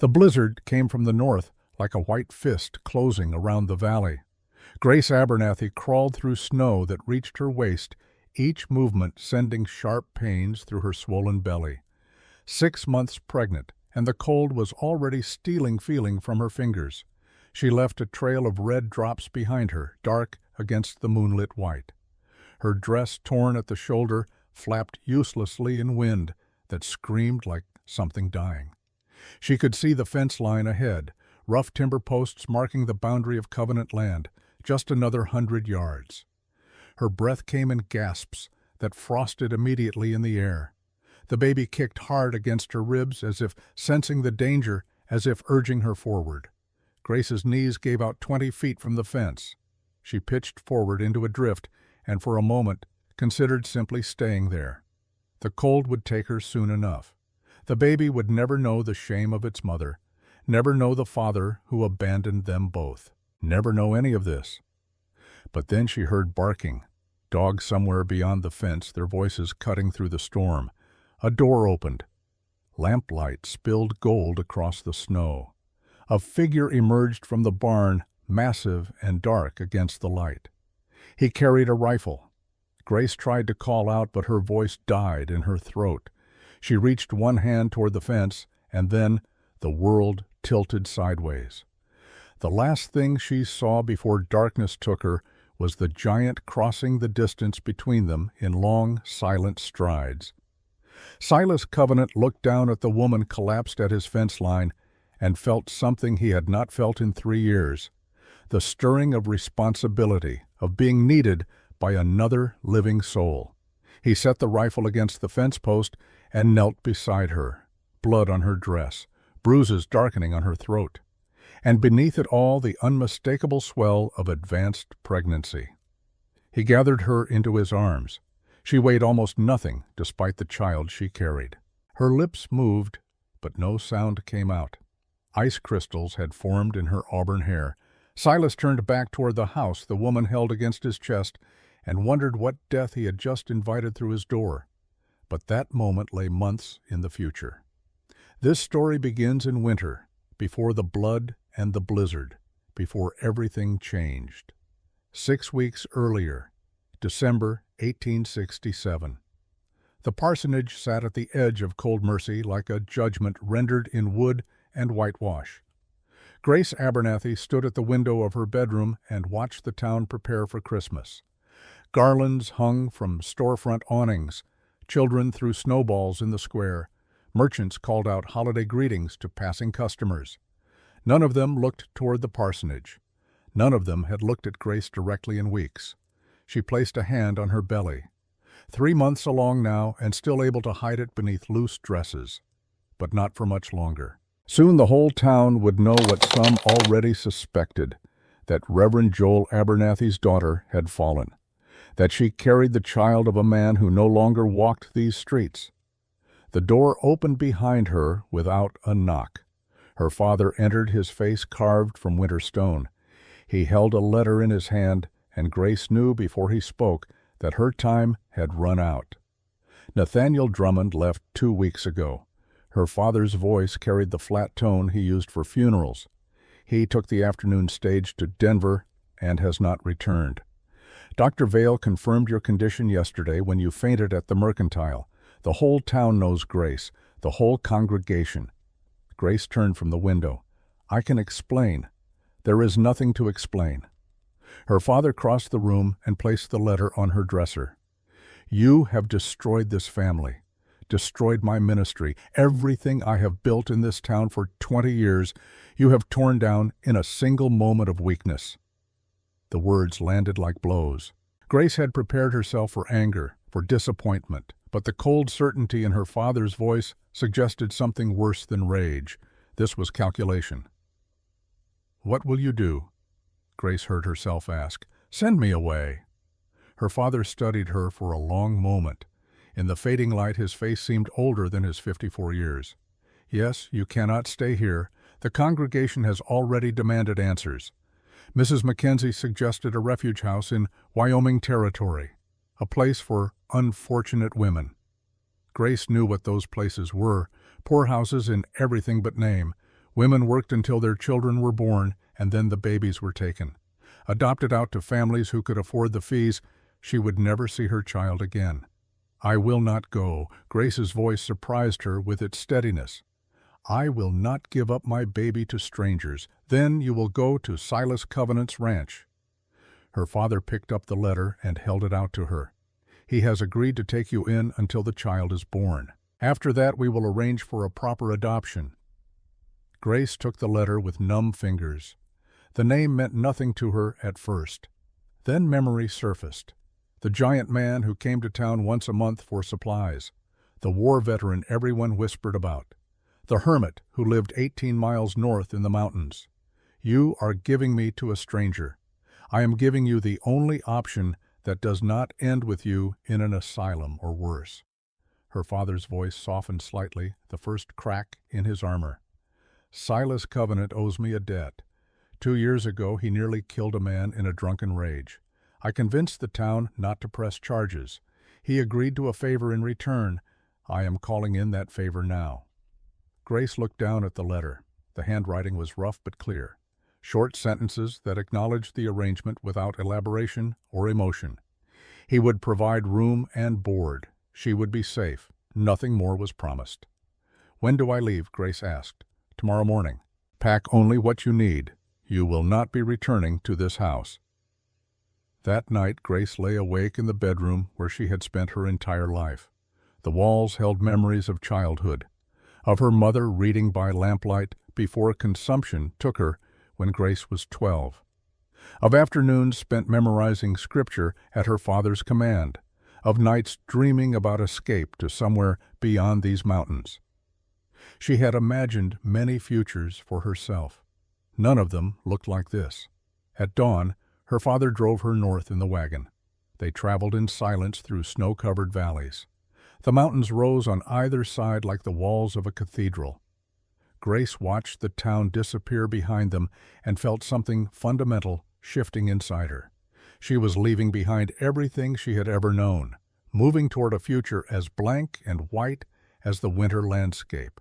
The blizzard came from the north like a white fist closing around the valley. Grace Abernathy crawled through snow that reached her waist, each movement sending sharp pains through her swollen belly. 6 months pregnant, and the cold was already stealing feeling from her fingers. She left a trail of red drops behind her, dark against the moonlit white. Her dress, torn at the shoulder, flapped uselessly in wind that screamed like something dying. She could see the fence line ahead, rough timber posts marking the boundary of Covenant land, just another 100 yards. Her breath came in gasps that frosted immediately in the air. The baby kicked hard against her ribs as if sensing the danger, as if urging her forward. Grace's knees gave out 20 feet from the fence. She pitched forward into a drift and for a moment considered simply staying there. The cold would take her soon enough. The baby would never know the shame of its mother, never know the father who abandoned them both, never know any of this. But then she heard barking, dogs somewhere beyond the fence, their voices cutting through the storm. A door opened. Lamplight spilled gold across the snow. A figure emerged from the barn, massive and dark against the light. He carried a rifle. Grace tried to call out, but her voice died in her throat. She reached one hand toward the fence, and then the world tilted sideways. The last thing she saw before darkness took her was the giant crossing the distance between them in long, silent strides. Silas Covenant looked down at the woman collapsed at his fence line and felt something he had not felt in 3 years, the stirring of responsibility, of being needed by another living soul. He set the rifle against the fence post and knelt beside her, blood on her dress, bruises darkening on her throat, and beneath it all the unmistakable swell of advanced pregnancy. He gathered her into his arms. She weighed almost nothing despite the child she carried. Her lips moved, but no sound came out. Ice crystals had formed in her auburn hair. Silas turned back toward the house the woman held against his chest and wondered what death he had just invited through his door. But that moment lay months in the future. This story begins in winter, before the blood and the blizzard, before everything changed. 6 weeks earlier, December 1867. The parsonage sat at the edge of cold mercy like a judgment rendered in wood and whitewash. Grace Abernathy stood at the window of her bedroom and watched the town prepare for Christmas. Garlands hung from storefront awnings. Children threw snowballs in the square. Merchants called out holiday greetings to passing customers. None of them looked toward the parsonage. None of them had looked at Grace directly in weeks. She placed a hand on her belly. 3 months along now, and still able to hide it beneath loose dresses. But not for much longer. Soon the whole town would know what some already suspected, that Reverend Joel Abernathy's daughter had fallen, that she carried the child of a man who no longer walked these streets. The door opened behind her without a knock. Her father entered, his face carved from winter stone. He held a letter in his hand, and Grace knew before he spoke that her time had run out. Nathaniel Drummond left 2 weeks ago. Her father's voice carried the flat tone he used for funerals. He took the afternoon stage to Denver and has not returned. Dr. Vale confirmed your condition yesterday when you fainted at the Mercantile. The whole town knows Grace, the whole congregation. Grace turned from the window. I can explain. There is nothing to explain. Her father crossed the room and placed the letter on her dresser. You have destroyed this family, destroyed my ministry. Everything I have built in this town for 20 years, you have torn down in a single moment of weakness. The words landed like blows. Grace had prepared herself for anger, for disappointment, but the cold certainty in her father's voice suggested something worse than rage. This was calculation. What will you do? Grace heard herself ask. Send me away. Her father studied her for a long moment. In the fading light, his face seemed older than his 54 years. Yes, you cannot stay here. The congregation has already demanded answers. Mrs. Mackenzie suggested a refuge house in Wyoming Territory, a place for unfortunate women. Grace knew what those places were, poorhouses in everything but name, Women worked until their children were born, and then the babies were taken. Adopted out to families who could afford the fees, she would never see her child again. "I will not go." Grace's voice surprised her with its steadiness. "I will not give up my baby to strangers. Then you will go to Silas Covenant's ranch." Her father picked up the letter and held it out to her. "He has agreed to take you in until the child is born. After that, we will arrange for a proper adoption." Grace took the letter with numb fingers. The name meant nothing to her at first. Then memory surfaced. The giant man who came to town once a month for supplies. The war veteran everyone whispered about. The hermit who lived 18 miles north in the mountains. "You are giving me to a stranger. I am giving you the only option that does not end with you in an asylum or worse." Her father's voice softened slightly, the first crack in his armor. "Silas Covenant owes me a debt. 2 years ago he nearly killed a man in a drunken rage. I convinced the town not to press charges. He agreed to a favor in return. I am calling in that favor now." Grace looked down at the letter. The handwriting was rough but clear. Short sentences that acknowledged the arrangement without elaboration or emotion. He would provide room and board. She would be safe. Nothing more was promised. "When do I leave?" Grace asked. "Tomorrow morning. Pack only what you need. You will not be returning to this house." That night Grace lay awake in the bedroom where she had spent her entire life. The walls held memories of childhood, of her mother reading by lamplight before consumption took her when Grace was 12, of afternoons spent memorizing scripture at her father's command, of nights dreaming about escape to somewhere beyond these mountains. She had imagined many futures for herself. None of them looked like this. At dawn, her father drove her north in the wagon. They traveled in silence through snow-covered valleys. The mountains rose on either side like the walls of a cathedral. Grace watched the town disappear behind them and felt something fundamental shifting inside her. She was leaving behind everything she had ever known, moving toward a future as blank and white as the winter landscape.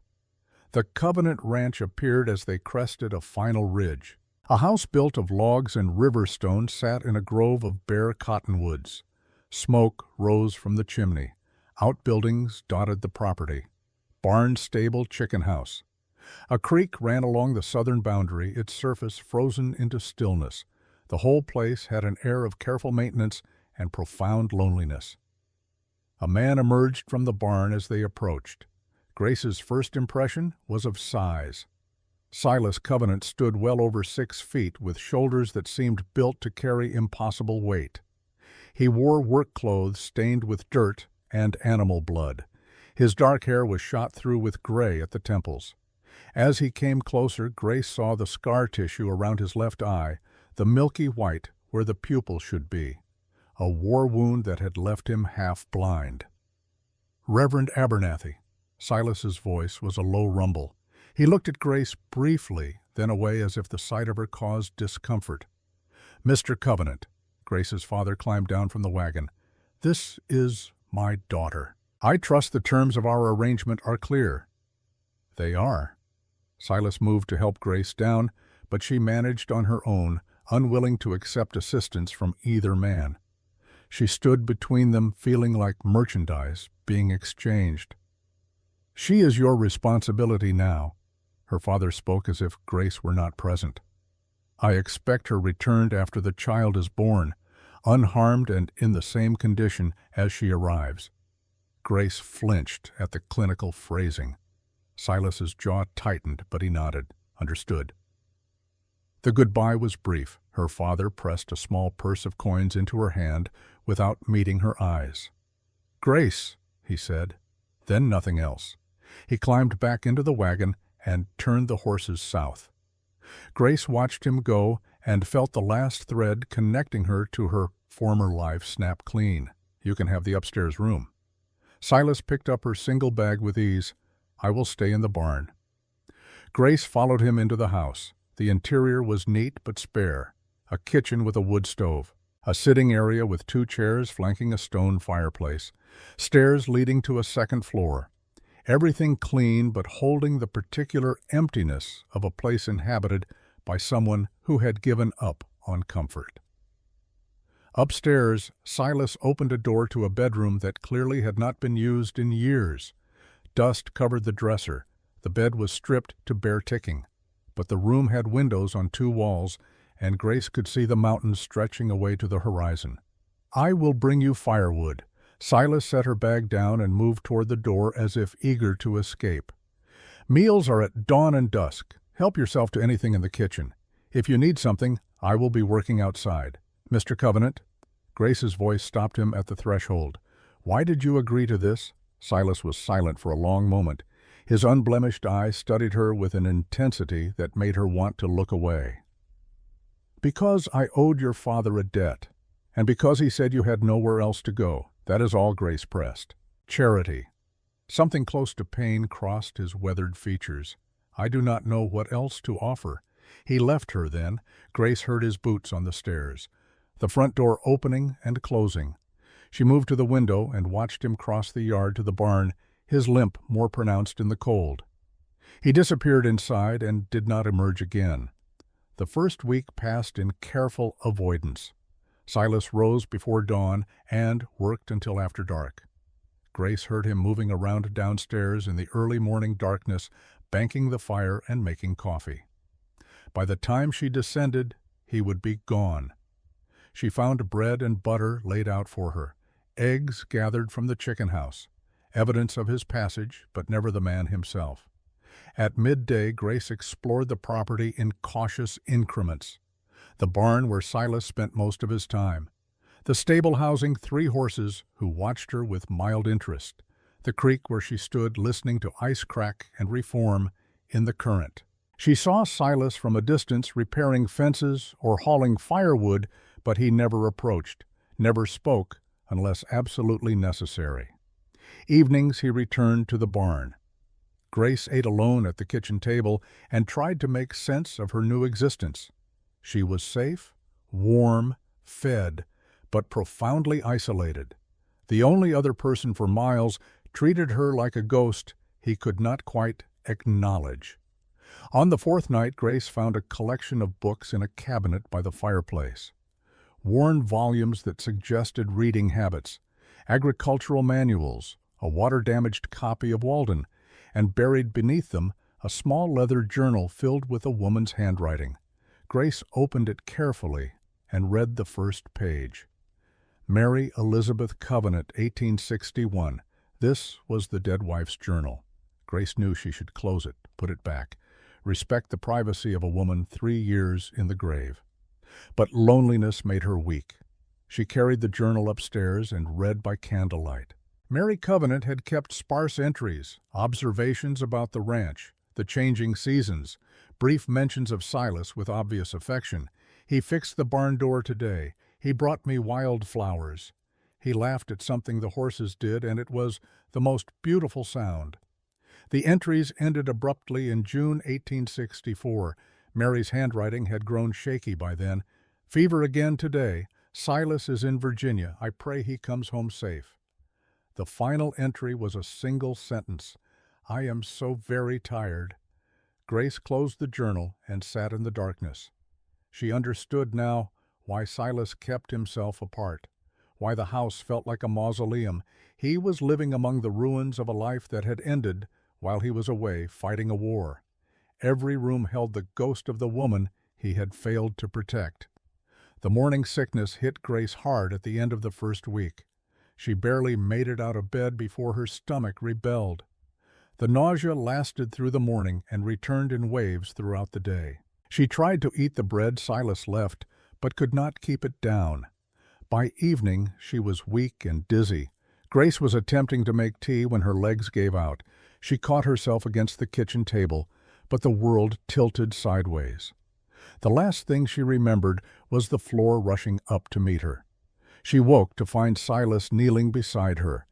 The Covenant Ranch appeared as they crested a final ridge. A house built of logs and river stones sat in a grove of bare cottonwoods. Smoke rose from the chimney. Outbuildings dotted the property. Barn, stable, chicken house. A creek ran along the southern boundary, its surface frozen into stillness. The whole place had an air of careful maintenance and profound loneliness. A man emerged from the barn as they approached. Grace's first impression was of size. Silas Covenant stood well over 6 feet with shoulders that seemed built to carry impossible weight. He wore work clothes stained with dirt and animal blood. His dark hair was shot through with gray at the temples. As he came closer, Grace saw the scar tissue around his left eye, the milky white where the pupil should be, a war wound that had left him half blind. "Reverend Abernathy." Silas's voice was a low rumble. He looked at Grace briefly, then away as if the sight of her caused discomfort. "Mr. Covenant." Grace's father climbed down from the wagon. "This is my daughter. I trust the terms of our arrangement are clear." "They are." Silas moved to help Grace down, but she managed on her own, unwilling to accept assistance from either man. She stood between them, feeling like merchandise being exchanged. "She is your responsibility now." Her father spoke as if Grace were not present. "I expect her returned after the child is born, unharmed and in the same condition as she arrives." Grace flinched at the clinical phrasing. Silas's jaw tightened, but he nodded. Understood. The goodbye was brief. Her father pressed a small purse of coins into her hand without meeting her eyes. "Grace," he said, then nothing else. He climbed back into the wagon and turned the horses south. Grace watched him go and felt the last thread connecting her to her former life snap clean. "You can have the upstairs room." Silas picked up her single bag with ease. "I will stay in the barn." Grace followed him into the house. The interior was neat but spare. A kitchen with a wood stove. A sitting area with 2 chairs flanking a stone fireplace. Stairs leading to a second floor. everything clean but holding the particular emptiness of a place inhabited by someone who had given up on comfort. Upstairs, Silas opened a door to a bedroom that clearly had not been used in years. Dust covered the dresser. The bed was stripped to bare ticking, but the room had windows on 2 walls, and Grace could see the mountains stretching away to the horizon. "I will bring you firewood." Silas set her bag down and moved toward the door as if eager to escape. "Meals are at dawn and dusk. Help yourself to anything in the kitchen. If you need something, I will be working outside. Mr. Covenant." Grace's voice stopped him at the threshold. "Why did you agree to this?" Silas was silent for a long moment. His unblemished eye studied her with an intensity that made her want to look away. "Because I owed your father a debt, and because he said you had nowhere else to go. That is all," Grace pressed. "Charity." Something close to pain crossed his weathered features. "I do not know what else to offer." He left her then. Grace heard his boots on the stairs, the front door opening and closing. She moved to the window and watched him cross the yard to the barn, his limp more pronounced in the cold. He disappeared inside and did not emerge again. The first week passed in careful avoidance. Silas rose before dawn and worked until after dark. Grace heard him moving around downstairs in the early morning darkness, banking the fire and making coffee. By the time she descended, he would be gone. She found bread and butter laid out for her, eggs gathered from the chicken house, evidence of his passage, but never the man himself. At midday, Grace explored the property in cautious increments. The barn where Silas spent most of his time. The stable housing 3 horses who watched her with mild interest. The creek where she stood listening to ice crack and reform in the current. She saw Silas from a distance repairing fences or hauling firewood, but he never approached, never spoke unless absolutely necessary. Evenings he returned to the barn. Grace ate alone at the kitchen table and tried to make sense of her new existence. She was safe, warm, fed, but profoundly isolated. The only other person for miles treated her like a ghost he could not quite acknowledge. On the 4th night, Grace found a collection of books in a cabinet by the fireplace. Worn volumes that suggested reading habits, agricultural manuals, a water-damaged copy of Walden, and buried beneath them a small leather journal filled with a woman's handwriting. Grace opened it carefully and read the first page. Mary Elizabeth Covenant, 1861. This was the dead wife's journal. Grace knew she should close it, put it back, respect the privacy of a woman 3 years in the grave. But loneliness made her weak. She carried the journal upstairs and read by candlelight. Mary Covenant had kept sparse entries, observations about the ranch, the changing seasons, brief mentions of Silas with obvious affection. "He fixed the barn door today. He brought me wild flowers. He laughed at something the horses did, and it was the most beautiful sound." The entries ended abruptly in June 1864. Mary's handwriting had grown shaky by then. "Fever again today. Silas is in Virginia. I pray he comes home safe." The final entry was a single sentence. "I am so very tired." Grace closed the journal and sat in the darkness. She understood now why Silas kept himself apart, why the house felt like a mausoleum. He was living among the ruins of a life that had ended while he was away fighting a war. Every room held the ghost of the woman he had failed to protect. The morning sickness hit Grace hard at the end of the first week. She barely made it out of bed before her stomach rebelled. The nausea lasted through the morning and returned in waves throughout the day. She tried to eat the bread Silas left, but could not keep it down. By evening, she was weak and dizzy. Grace was attempting to make tea when her legs gave out. She caught herself against the kitchen table, but the world tilted sideways. The last thing she remembered was the floor rushing up to meet her. She woke to find Silas kneeling beside her.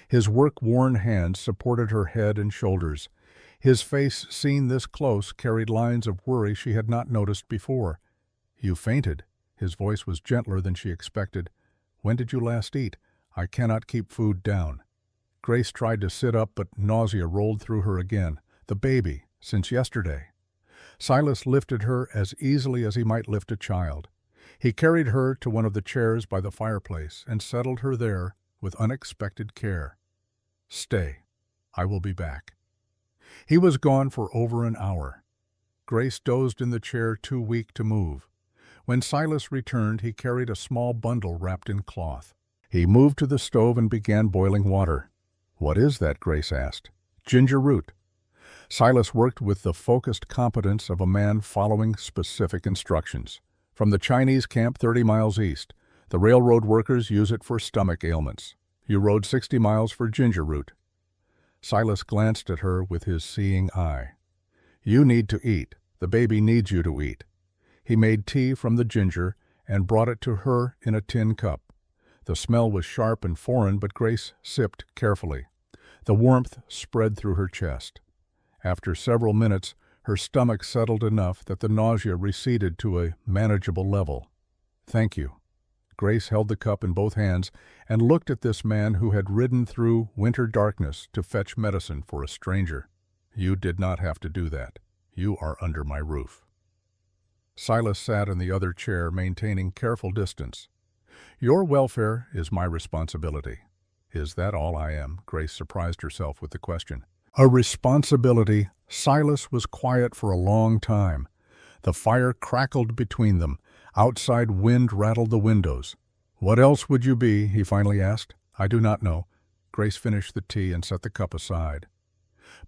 His work-worn hands supported her head and shoulders. His face, seen this close, carried lines of worry she had not noticed before. "You fainted." His voice was gentler than she expected. "When did you last eat? I cannot keep food down." Grace tried to sit up, but nausea rolled through her again. The baby, since yesterday. Silas lifted her as easily as he might lift a child. He carried her to one of the chairs by the fireplace and settled her there with unexpected care. "Stay. I will be back." He was gone for over an hour. Grace dozed in the chair, too weak to move. When Silas returned, he carried a small bundle wrapped in cloth. He moved to the stove and began boiling water. "What is that?" Grace asked. "Ginger root." Silas worked with the focused competence of a man following specific instructions. From the Chinese camp 30 miles east, the railroad workers use it for stomach ailments. You rode 60 miles for ginger root. Silas glanced at her with his seeing eye. "You need to eat. The baby needs you to eat." He made tea from the ginger and brought it to her in a tin cup. The smell was sharp and foreign, but Grace sipped carefully. The warmth spread through her chest. After several minutes, her stomach settled enough that the nausea receded to a manageable level. "Thank you." Grace held the cup in both hands and looked at this man who had ridden through winter darkness to fetch medicine for a stranger. "You did not have to do that. You are under my roof." Silas sat in the other chair, maintaining careful distance. "Your welfare is my responsibility." "Is that all I am?" Grace surprised herself with the question. A responsibility. Silas was quiet for a long time. The fire crackled between them. Outside wind rattled the windows. "What else would you be?" he finally asked. "I do not know." Grace finished the tea and set the cup aside.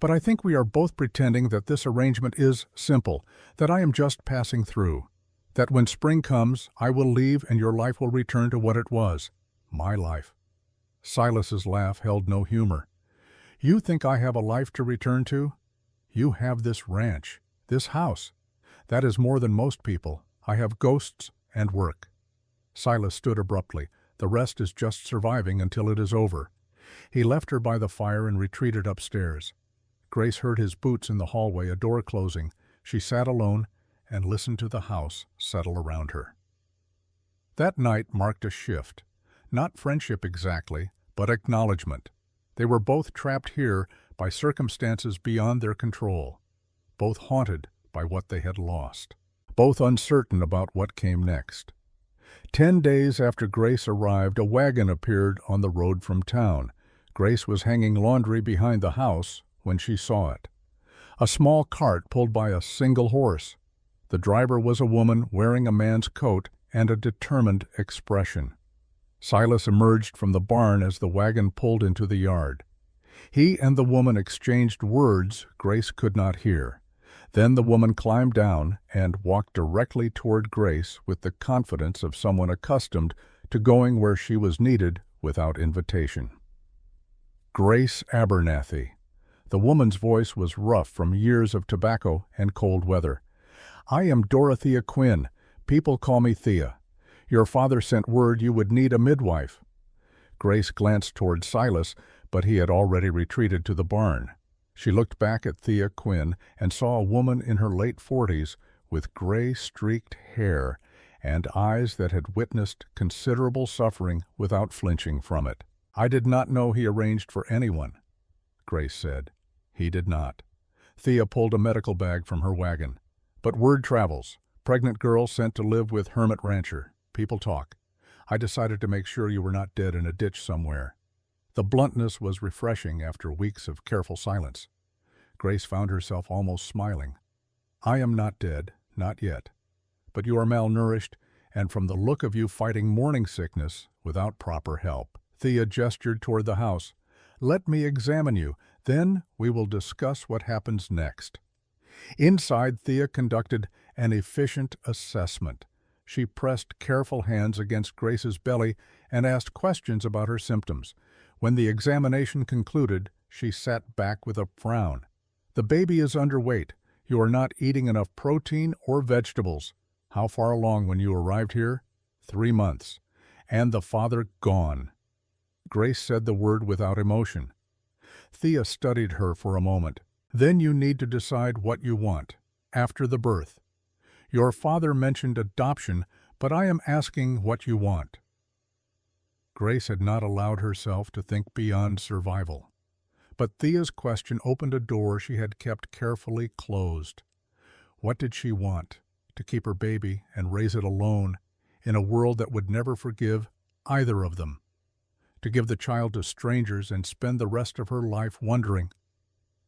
"But I think we are both pretending that this arrangement is simple, that I am just passing through, that when spring comes I will leave and your life will return to what it was, my life." Silas's laugh held no humor. "You think I have a life to return to? You have this ranch, this house. That is more than most people. I have ghosts and work." Silas stood abruptly. "The rest is just surviving until it is over." He left her by the fire and retreated upstairs. Grace heard his boots in the hallway, a door closing. She sat alone and listened to the house settle around her. That night marked a shift. Not friendship exactly, but acknowledgement. They were both trapped here by circumstances beyond their control, both haunted by what they had lost, both uncertain about what came next. 10 days after Grace arrived, a wagon appeared on the road from town. Grace was hanging laundry behind the house when she saw it. A small cart pulled by a single horse. The driver was a woman wearing a man's coat and a determined expression. Silas emerged from the barn as the wagon pulled into the yard. He and the woman exchanged words Grace could not hear. Then the woman climbed down and walked directly toward Grace with the confidence of someone accustomed to going where she was needed without invitation. Grace Abernathy. The woman's voice was rough from years of tobacco and cold weather. "I am Dorothea Quinn. People call me Thea. Your father sent word you would need a midwife." Grace glanced toward Silas, but he had already retreated to the barn. She looked back at Thea Quinn and saw a woman in her late 40s with gray-streaked hair and eyes that had witnessed considerable suffering without flinching from it. "I did not know he arranged for anyone," Grace said. "He did not." Thea pulled a medical bag from her wagon. "But word travels. Pregnant girl sent to live with hermit rancher. People talk. I decided to make sure you were not dead in a ditch somewhere." The bluntness was refreshing after weeks of careful silence. Grace found herself almost smiling. "I am not dead, not yet. But you are malnourished, and from the look of you fighting morning sickness without proper help." Thea gestured toward the house. "Let me examine you. Then we will discuss what happens next." Inside, Thea conducted an efficient assessment. She pressed careful hands against Grace's belly and asked questions about her symptoms. When the examination concluded, she sat back with a frown. "The baby is underweight. You are not eating enough protein or vegetables. How far along when you arrived here?" 3 months. "And the father gone." Grace said the word without emotion. Thea studied her for a moment. "Then you need to decide what you want, after the birth. Your father mentioned adoption, but I am asking what you want." Grace had not allowed herself to think beyond survival. But Thea's question opened a door she had kept carefully closed. What did she want? To keep her baby and raise it alone in a world that would never forgive either of them. To give the child to strangers and spend the rest of her life wondering.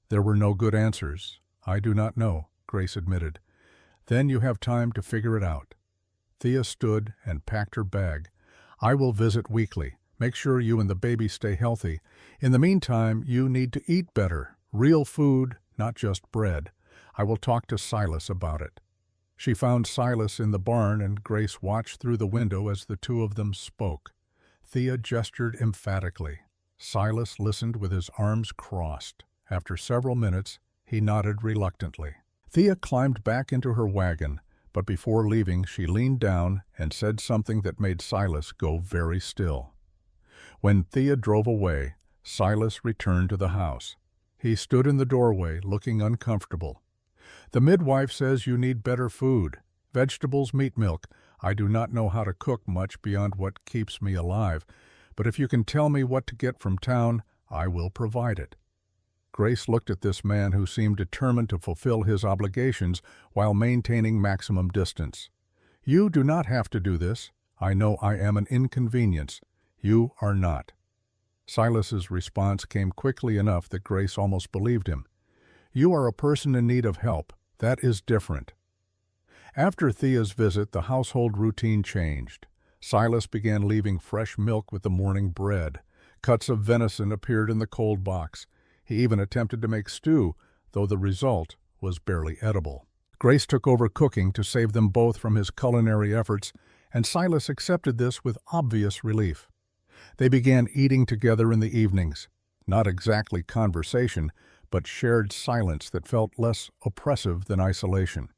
There were no good answers. I do not know, Grace admitted. Then you have time to figure it out. Thea stood and packed her bag. I will visit weekly. Make sure you and the baby stay healthy. In the meantime, you need to eat better. Real food, not just bread. I will talk to Silas about it. She found Silas in the barn, and Grace watched through the window as the two of them spoke. Thea gestured emphatically. Silas listened with his arms crossed. After several minutes, he nodded reluctantly. Thea climbed back into her wagon, but before leaving she leaned down and said something that made Silas go very still. When Thea drove away, Silas returned to the house. He stood in the doorway, looking uncomfortable. The midwife says you need better food. Vegetables, meat, milk. I do not know how to cook much beyond what keeps me alive, but if you can tell me what to get from town, I will provide it. Grace looked at this man who seemed determined to fulfill his obligations while maintaining maximum distance. You do not have to do this. I know I am an inconvenience. You are not. Silas's response came quickly enough that Grace almost believed him. You are a person in need of help. That is different. After Thea's visit, the household routine changed. Silas began leaving fresh milk with the morning bread. Cuts of venison appeared in the cold box. He even attempted to make stew, though the result was barely edible. Grace took over cooking to save them both from his culinary efforts, and Silas accepted this with obvious relief. They began eating together in the evenings. Not exactly conversation, but shared silence that felt less oppressive than isolation.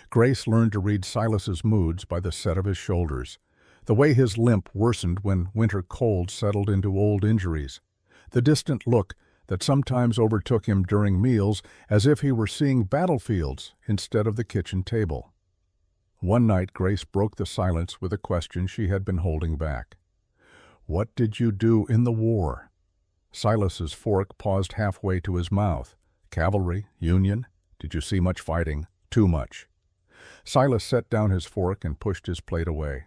Grace learned to read Silas's moods by the set of his shoulders, the way his limp worsened when winter cold settled into old injuries, the distant look that sometimes overtook him during meals as if he were seeing battlefields instead of the kitchen table. One night Grace broke the silence with a question she had been holding back. What did you do in the war? Silas's fork paused halfway to his mouth. Cavalry? Union? Did you see much fighting? Too much. Silas set down his fork and pushed his plate away.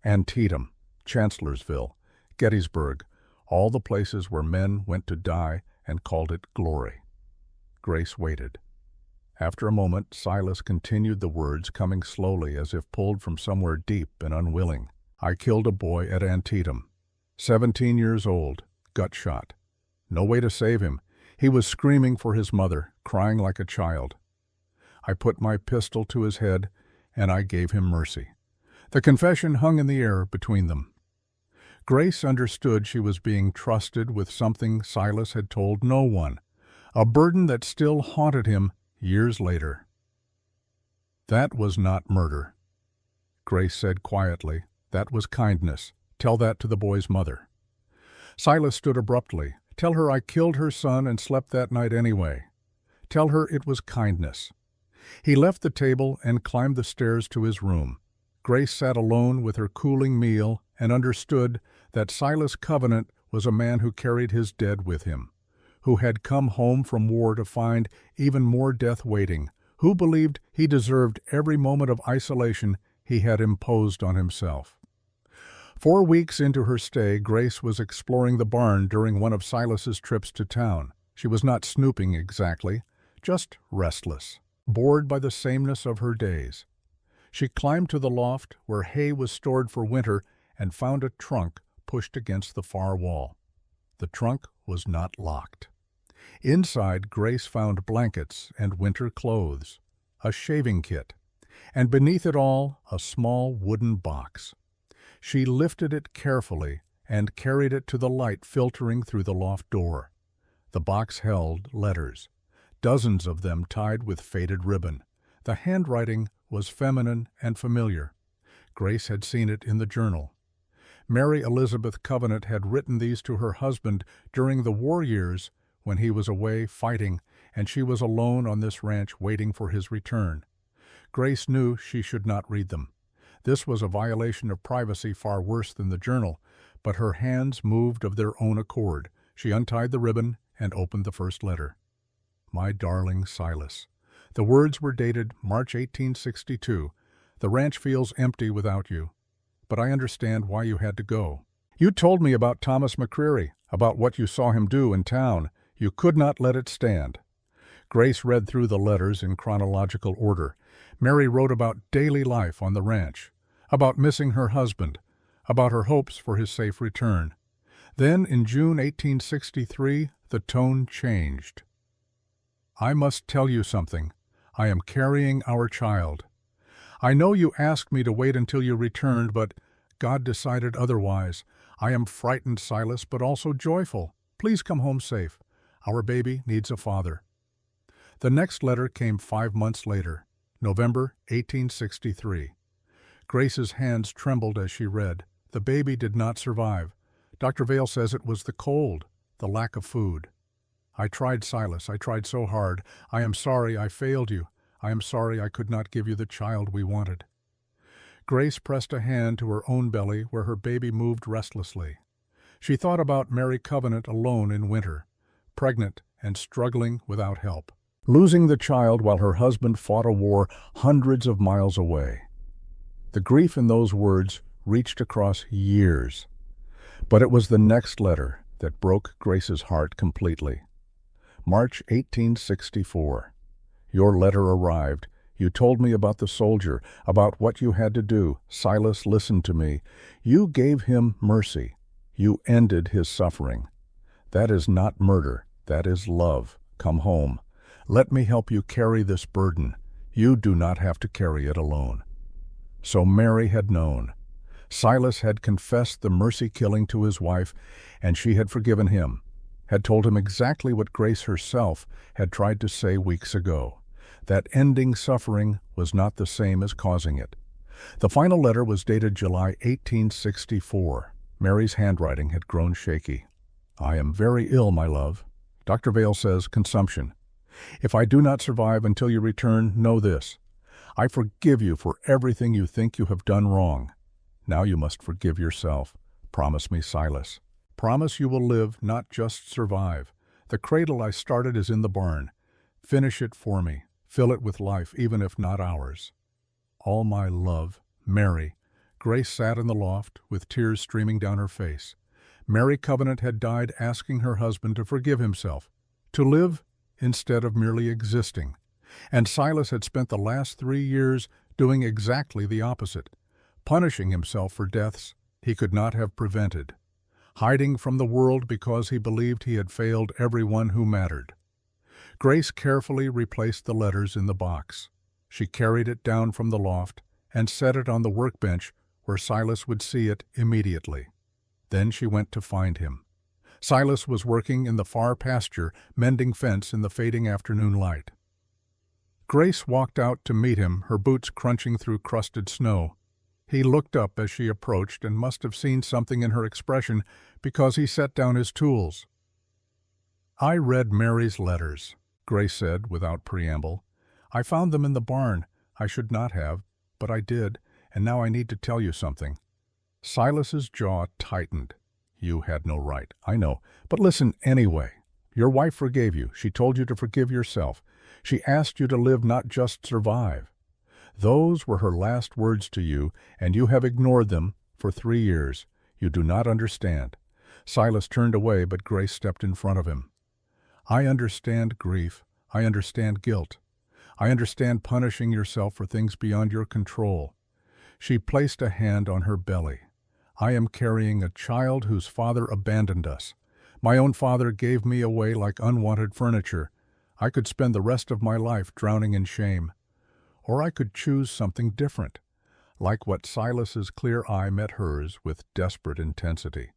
Antietam, Chancellorsville, Gettysburg, all the places where men went to die and called it glory. Grace waited. After a moment, Silas continued the words, coming slowly as if pulled from somewhere deep and unwilling. I killed a boy at Antietam. 17 years old, gut shot. No way to save him. He was screaming for his mother, crying like a child. I put my pistol to his head, and I gave him mercy. The confession hung in the air between them. Grace understood she was being trusted with something Silas had told no one, a burden that still haunted him years later. That was not murder. Grace said quietly, that was kindness. Tell that to the boy's mother. Silas stood abruptly. Tell her I killed her son and slept that night anyway. Tell her it was kindness. He left the table and climbed the stairs to his room. Grace sat alone with her cooling meal and understood that Silas Covenant was a man who carried his dead with him, who had come home from war to find even more death waiting, who believed he deserved every moment of isolation he had imposed on himself. 4 weeks into her stay, Grace was exploring the barn during one of Silas's trips to town. She was not snooping exactly, just restless, bored by the sameness of her days. She climbed to the loft where hay was stored for winter and found a trunk pushed against the far wall. The trunk was not locked. Inside, Grace found blankets and winter clothes, a shaving kit, and beneath it all, a small wooden box. She lifted it carefully and carried it to the light filtering through the loft door. The box held letters, dozens of them tied with faded ribbon. The handwriting was feminine and familiar. Grace had seen it in the journal. Mary Elizabeth Covenant had written these to her husband during the war years when he was away fighting and she was alone on this ranch waiting for his return. Grace knew she should not read them. This was a violation of privacy far worse than the journal, but her hands moved of their own accord. She untied the ribbon and opened the first letter. My darling Silas. The words were dated March 1862. The ranch feels empty without you, but I understand why you had to go. You told me about Thomas McCreary, about what you saw him do in town. You could not let it stand. Grace read through the letters in chronological order. Mary wrote about daily life on the ranch, about missing her husband, about her hopes for his safe return. Then, in June 1863, the tone changed. I must tell you something. I am carrying our child. I know you asked me to wait until you returned, but God decided otherwise. I am frightened, Silas, but also joyful. Please come home safe. Our baby needs a father. The next letter came 5 months later, November 1863. Grace's hands trembled as she read. The baby did not survive. Dr. Vale says it was the cold, the lack of food. I tried, Silas. I tried so hard. I am sorry I failed you. I am sorry I could not give you the child we wanted. Grace pressed a hand to her own belly where her baby moved restlessly. She thought about Mary Covenant alone in winter, pregnant and struggling without help, losing the child while her husband fought a war hundreds of miles away. The grief in those words reached across years. But it was the next letter that broke Grace's heart completely. March 1864. Your letter arrived. You told me about the soldier, about what you had to do. Silas listened to me. You gave him mercy. You ended his suffering. That is not murder. That is love. Come home. Let me help you carry this burden. You do not have to carry it alone. So Mary had known. Silas had confessed the mercy killing to his wife, and she had forgiven him, had told him exactly what Grace herself had tried to say weeks ago. That ending suffering was not the same as causing it. The final letter was dated July 1864. Mary's handwriting had grown shaky. I am very ill, my love. Dr. Vale says consumption. If I do not survive until you return, know this. I forgive you for everything you think you have done wrong. Now you must forgive yourself. Promise me, Silas. Promise you will live, not just survive. The cradle I started is in the barn. Finish it for me. Fill it with life, even if not ours. All my love, Mary. Grace sat in the loft, with tears streaming down her face. Mary Covenant had died asking her husband to forgive himself, to live instead of merely existing. And Silas had spent the last 3 years doing exactly the opposite, punishing himself for deaths he could not have prevented, hiding from the world because he believed he had failed everyone who mattered. Grace carefully replaced the letters in the box. She carried it down from the loft and set it on the workbench where Silas would see it immediately. Then she went to find him. Silas was working in the far pasture, mending fence in the fading afternoon light. Grace walked out to meet him, her boots crunching through crusted snow. He looked up as she approached and must have seen something in her expression because he set down his tools. I read Mary's letters, Grace said without preamble. I found them in the barn. I should not have, but I did, and now I need to tell you something. Silas's jaw tightened. You had no right, I know, but listen anyway. Your wife forgave you. She told you to forgive yourself. She asked you to live, not just survive. Those were her last words to you, and you have ignored them for 3 years. You do not understand. Silas turned away, but Grace stepped in front of him. I understand grief. I understand guilt. I understand punishing yourself for things beyond your control. She placed a hand on her belly. I am carrying a child whose father abandoned us. My own father gave me away like unwanted furniture. I could spend the rest of my life drowning in shame. Or I could choose something different, like what Silas's clear eye met hers with desperate intensity.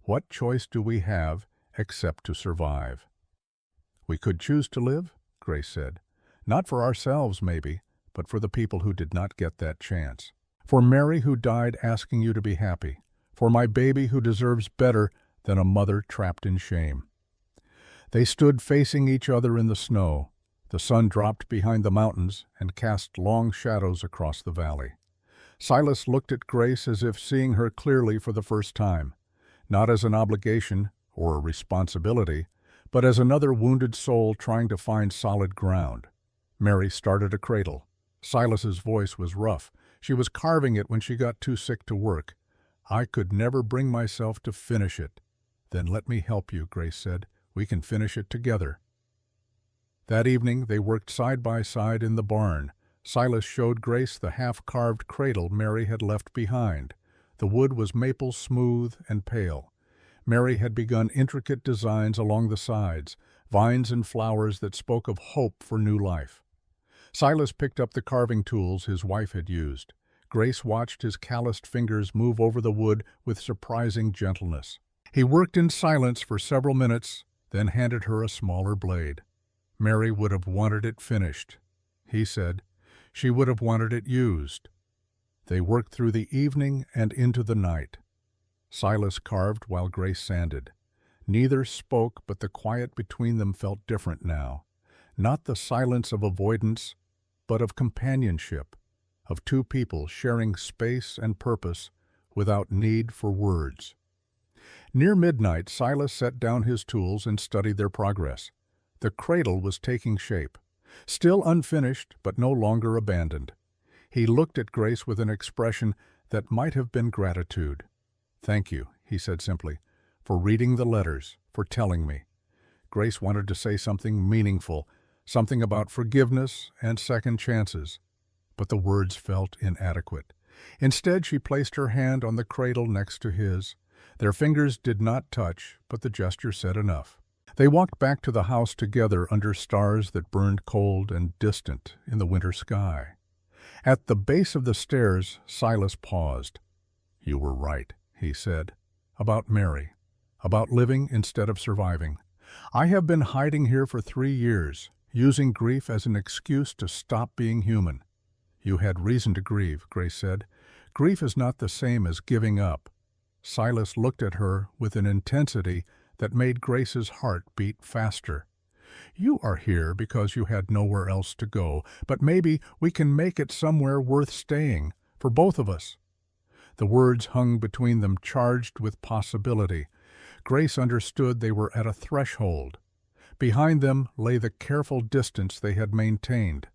What choice do we have except to survive? We could choose to live, Grace said. Not for ourselves, maybe, but for the people who did not get that chance. For Mary, who died asking you to be happy. For my baby, who deserves better than a mother trapped in shame. They stood facing each other in the snow. The sun dropped behind the mountains and cast long shadows across the valley. Silas looked at Grace as if seeing her clearly for the first time. not as an obligation or a responsibility, but as another wounded soul trying to find solid ground. Mary started a cradle. Silas's voice was rough. She was carving it when she got too sick to work. "I could never bring myself to finish it." "Then let me help you," Grace said. "We can finish it together." That evening they worked side by side in the barn. Silas showed Grace the half-carved cradle Mary had left behind. The wood was maple smooth and pale. Mary had begun intricate designs along the sides, vines and flowers that spoke of hope for new life. Silas picked up the carving tools his wife had used. Grace watched his calloused fingers move over the wood with surprising gentleness. He worked in silence for several minutes, then handed her a smaller blade. Mary would have wanted it finished, he said. She would have wanted it used. They worked through the evening and into the night. Silas carved while Grace sanded. Neither spoke, but the quiet between them felt different now. Not the silence of avoidance, but of companionship, of two people sharing space and purpose without need for words. Near midnight, Silas set down his tools and studied their progress. The cradle was taking shape, still unfinished but no longer abandoned. He looked at Grace with an expression that might have been gratitude. "Thank you," he said simply, "for reading the letters, for telling me." Grace wanted to say something meaningful, something about forgiveness and second chances, but the words felt inadequate. Instead, she placed her hand on the cradle next to his. Their fingers did not touch, but the gesture said enough. They walked back to the house together under stars that burned cold and distant in the winter sky. At the base of the stairs, Silas paused. "You were right," he said, "about Mary, about living instead of surviving. I have been hiding here for 3 years, using grief as an excuse to stop being human." "You had reason to grieve," Grace said. "Grief is not the same as giving up." Silas looked at her with an intensity that made Grace's heart beat faster. "You are here because you had nowhere else to go, but maybe we can make it somewhere worth staying, for both of us." The words hung between them, charged with possibility. Grace understood they were at a threshold. Behind them lay the careful distance they had maintained,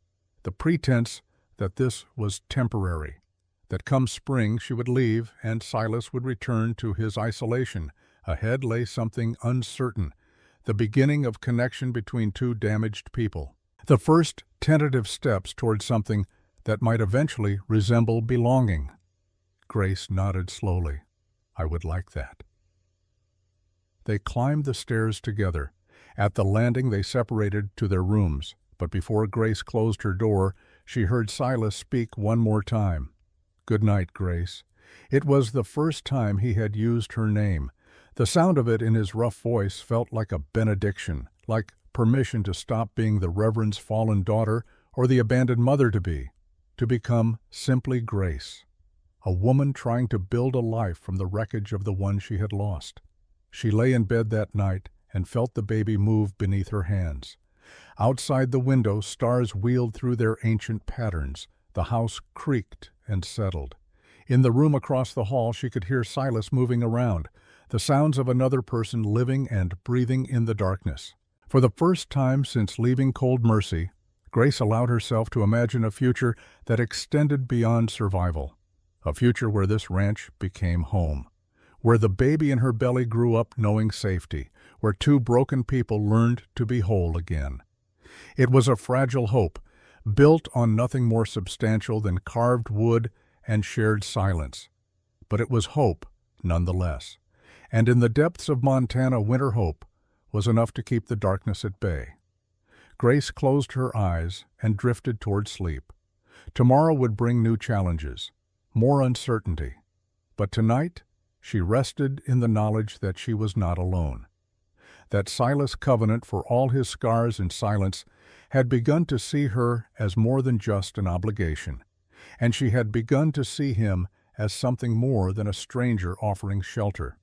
the pretense that this was temporary, that come spring she would leave and Silas would return to his isolation. Ahead lay something uncertain, the beginning of connection between two damaged people, the first tentative steps toward something that might eventually resemble belonging. Grace nodded slowly. "I would like that." They climbed the stairs together. At the landing they separated to their rooms, but before Grace closed her door, she heard Silas speak one more time. "Good night, Grace." It was the first time he had used her name. The sound of it in his rough voice felt like a benediction, like permission to stop being the Reverend's fallen daughter or the abandoned mother to become simply Grace, a woman trying to build a life from the wreckage of the one she had lost. She lay in bed that night and felt the baby move beneath her hands. Outside the window, stars wheeled through their ancient patterns. The house creaked and settled. In the room across the hall, she could hear Silas moving around, the sounds of another person living and breathing in the darkness. For the first time since leaving Cold Mercy, Grace allowed herself to imagine a future that extended beyond survival, a future where this ranch became home, where the baby in her belly grew up knowing safety, where two broken people learned to be whole again. It was a fragile hope, built on nothing more substantial than carved wood and shared silence. But it was hope, nonetheless. And in the depths of Montana, winter hope was enough to keep the darkness at bay. Grace closed her eyes and drifted toward sleep. Tomorrow would bring new challenges, more uncertainty. But tonight, she rested in the knowledge that she was not alone. That Silas Covenant, for all his scars and silence, had begun to see her as more than just an obligation, and she had begun to see him as something more than a stranger offering shelter.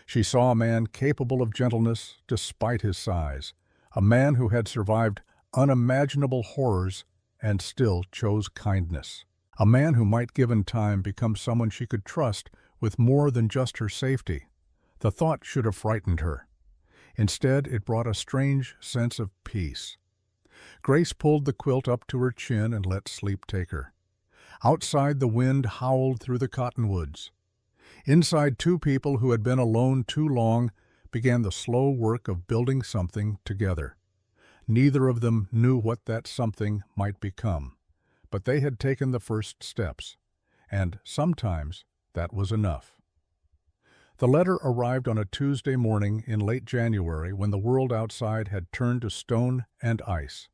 She saw a man capable of gentleness despite his size, a man who had survived unimaginable horrors and still chose kindness, a man who might given time become someone she could trust with more than just her safety. The thought should have frightened her. Instead, it brought a strange sense of peace. Grace pulled the quilt up to her chin and let sleep take her. Outside, the wind howled through the cottonwoods. Inside, two people who had been alone too long began the slow work of building something together. Neither of them knew what that something might become, but they had taken the first steps, and sometimes that was enough. The letter arrived on a Tuesday morning in late January when the world outside had turned to stone and ice.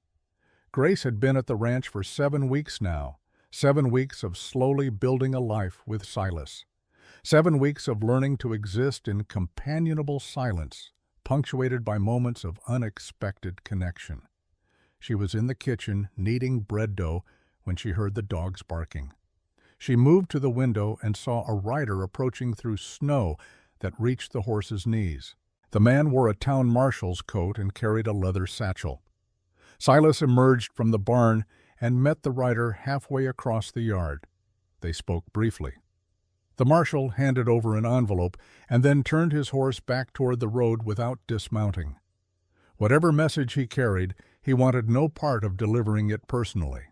Grace had been at the ranch for 7 weeks now, 7 weeks of slowly building a life with Silas. 7 weeks of learning to exist in companionable silence, punctuated by moments of unexpected connection. She was in the kitchen kneading bread dough when she heard the dogs barking. She moved to the window and saw a rider approaching through snow that reached the horse's knees. The man wore a town marshal's coat and carried a leather satchel. Silas emerged from the barn and met the rider halfway across the yard. They spoke briefly. The marshal handed over an envelope and then turned his horse back toward the road without dismounting. Whatever message he carried, he wanted no part of delivering it personally.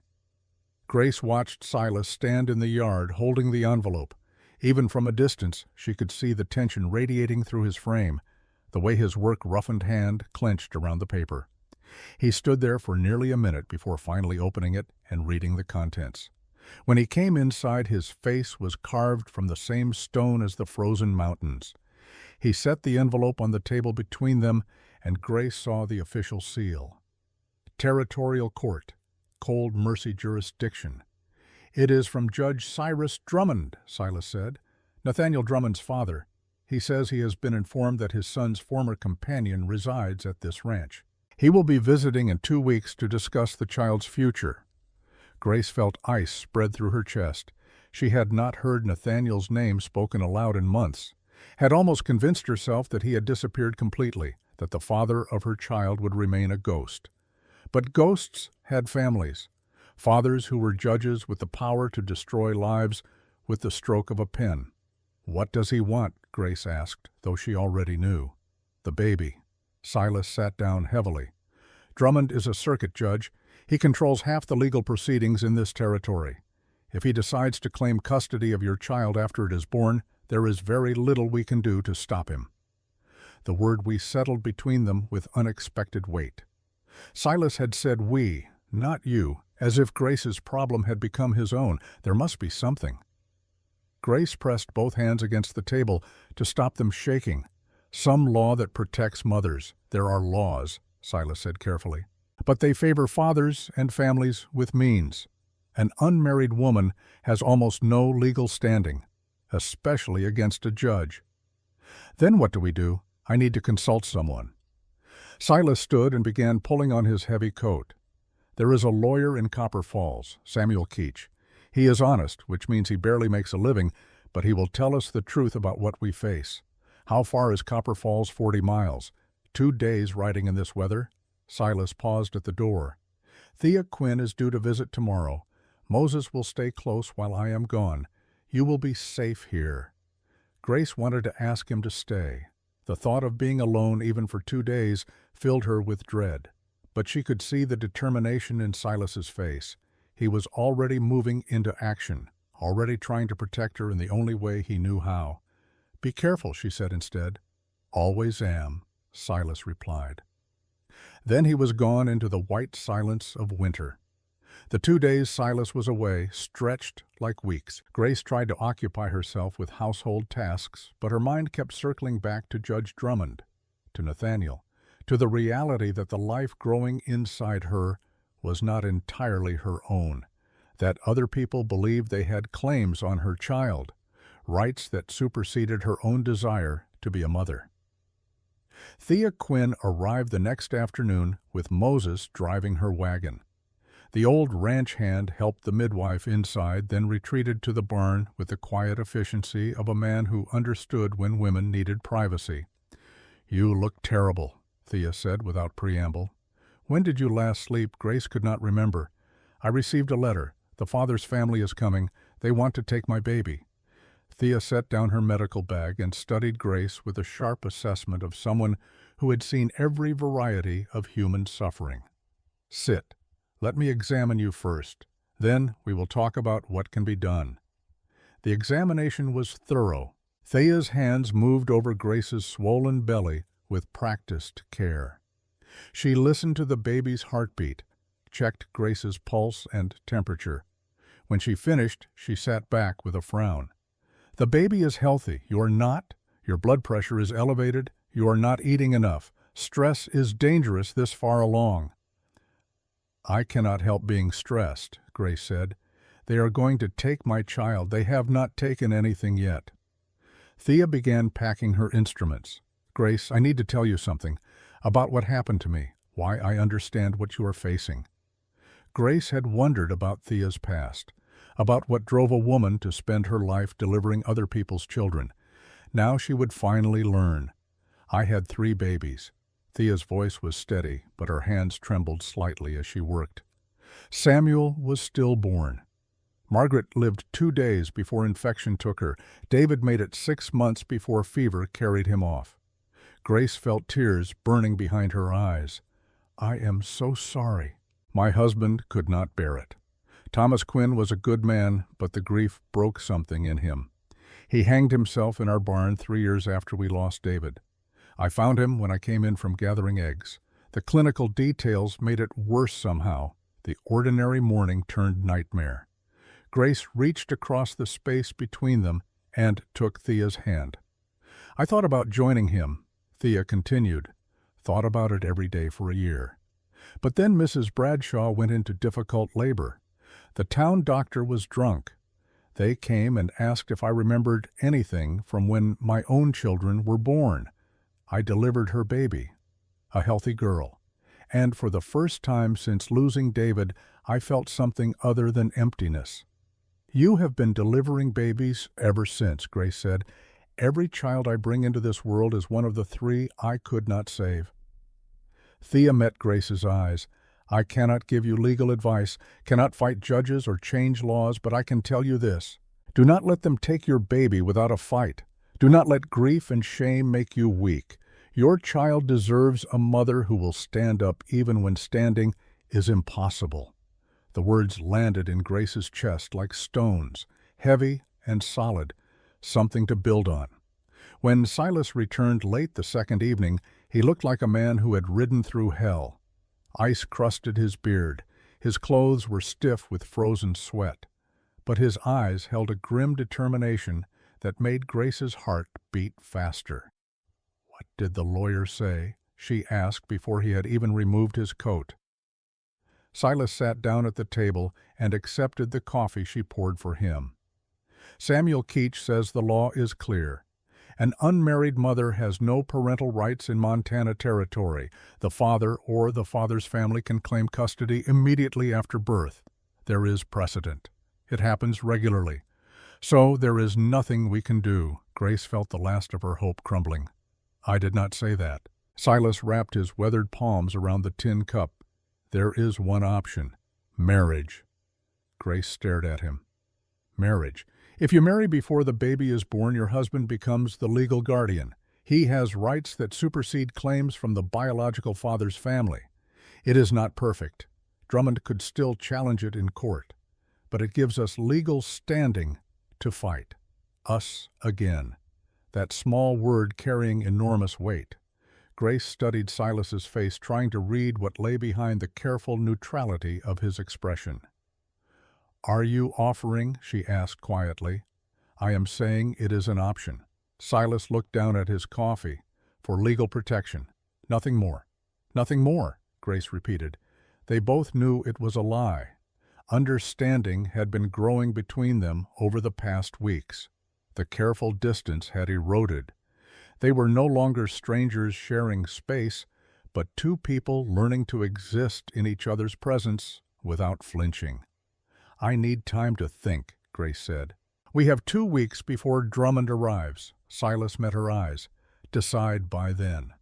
Grace watched Silas stand in the yard holding the envelope. Even from a distance, she could see the tension radiating through his frame, the way his work-roughened hand clenched around the paper. He stood there for nearly a minute before finally opening it and reading the contents. When he came inside, his face was carved from the same stone as the frozen mountains. He set the envelope on the table between them, and Grace saw the official seal. Territorial Court, Cold Mercy Jurisdiction. "It is from Judge Cyrus Drummond," Silas said. "Nathaniel Drummond's father. He says he has been informed that his son's former companion resides at this ranch. He will be visiting in 2 weeks to discuss the child's future." Grace felt ice spread through her chest. She had not heard Nathaniel's name spoken aloud in months, had almost convinced herself that he had disappeared completely, that the father of her child would remain a ghost. But ghosts had families, fathers who were judges with the power to destroy lives with the stroke of a pen. "What does he want?" Grace asked, though she already knew. "The baby." Silas sat down heavily. "Drummond is a circuit judge. He controls half the legal proceedings in this territory. If he decides to claim custody of your child after it is born, there is very little we can do to stop him." The word "we" settled between them with unexpected weight. Silas had said "we," not "you," as if Grace's problem had become his own. There must be something. Grace pressed both hands against the table to stop them shaking. "Some law that protects mothers. There are laws," Silas said carefully. "But they favor fathers and families with means. An unmarried woman has almost no legal standing, especially against a judge." "Then what do we do? I need to consult someone." Silas stood and began pulling on his heavy coat. "There is a lawyer in Copper Falls, Samuel Keach. He is honest, which means he barely makes a living, but he will tell us the truth about what we face. How far is Copper Falls? 40 miles. 2 days riding in this weather?" Silas paused at the door. "Thea Quinn is due to visit tomorrow. Moses will stay close while I am gone. You will be safe here." Grace wanted to ask him to stay. The thought of being alone even for 2 days filled her with dread. But she could see the determination in Silas's face. He was already moving into action, already trying to protect her in the only way he knew how. "Be careful," she said instead. "Always am," Silas replied. Then he was gone into the white silence of winter. The 2 days Silas was away stretched like weeks. Grace tried to occupy herself with household tasks, but her mind kept circling back to Judge Drummond, to Nathaniel, to the reality that the life growing inside her was not entirely her own, that other people believed they had claims on her child, rights that superseded her own desire to be a mother. Thea Quinn arrived the next afternoon with Moses driving her wagon. The old ranch hand helped the midwife inside, then retreated to the barn with the quiet efficiency of a man who understood when women needed privacy. "You look terrible," Thea said without preamble. "When did you last sleep?" Grace could not remember. "I received a letter. The father's family is coming. They want to take my baby." Thea set down her medical bag and studied Grace with a sharp assessment of someone who had seen every variety of human suffering. "Sit. Let me examine you first. Then we will talk about what can be done." The examination was thorough. Thea's hands moved over Grace's swollen belly with practiced care. She listened to the baby's heartbeat, checked Grace's pulse and temperature. When she finished, she sat back with a frown. "The baby is healthy. You are not. Your blood pressure is elevated. You are not eating enough. Stress is dangerous this far along." "I cannot help being stressed," Grace said. "They are going to take my child. They have not taken anything yet." Thea began packing her instruments. "Grace, I need to tell you something about what happened to me, why I understand what you are facing." Grace had wondered about Thea's past, about what drove a woman to spend her life delivering other people's children. Now she would finally learn. "I had 3 babies." Thea's voice was steady, but her hands trembled slightly as she worked. "Samuel was stillborn. Margaret lived 2 days before infection took her. David made it 6 months before fever carried him off." Grace felt tears burning behind her eyes. "I am so sorry." "My husband could not bear it. Thomas Quinn was a good man, but the grief broke something in him. He hanged himself in our barn 3 years after we lost David. I found him when I came in from gathering eggs. The clinical details made it worse somehow. The ordinary morning turned nightmare." Grace reached across the space between them and took Thea's hand. "I thought about joining him," Thea continued. "Thought about it every day for a year. But then Mrs. Bradshaw went into difficult labor. The town doctor was drunk. They came and asked if I remembered anything from when my own children were born. I delivered her baby, a healthy girl. And for the first time since losing David, I felt something other than emptiness." "You have been delivering babies ever since," Grace said. "Every child I bring into this world is one of the 3 I could not save." Thea met Grace's eyes. "I cannot give you legal advice, cannot fight judges or change laws, but I can tell you this. Do not let them take your baby without a fight. Do not let grief and shame make you weak. Your child deserves a mother who will stand up even when standing is impossible." The words landed in Grace's chest like stones, heavy and solid, something to build on. When Silas returned late the second evening, he looked like a man who had ridden through hell. Ice crusted his beard. His clothes were stiff with frozen sweat. But his eyes held a grim determination that made Grace's heart beat faster. "What did the lawyer say?" she asked before he had even removed his coat. Silas sat down at the table and accepted the coffee she poured for him. "Samuel Keach says the law is clear. An unmarried mother has no parental rights in Montana Territory. The father or the father's family can claim custody immediately after birth. There is precedent. It happens regularly. So there is nothing we can do." Grace felt the last of her hope crumbling. "I did not say that." Silas wrapped his weathered palms around the tin cup. "There is one option. Marriage." Grace stared at him. "Marriage. If you marry before the baby is born, your husband becomes the legal guardian. He has rights that supersede claims from the biological father's family. It is not perfect. Drummond could still challenge it in court. But it gives us legal standing to fight. Us again. That small word carrying enormous weight. Grace studied Silas's face, trying to read what lay behind the careful neutrality of his expression. "Are you offering?" she asked quietly. "I am saying it is an option." Silas looked down at his coffee. "For legal protection. Nothing more." "Nothing more," Grace repeated. They both knew it was a lie. Understanding had been growing between them over the past weeks. The careful distance had eroded. They were no longer strangers sharing space, but 2 people learning to exist in each other's presence without flinching. "I need time to think," Grace said. "We have 2 weeks before Drummond arrives." Silas met her eyes. "Decide by then."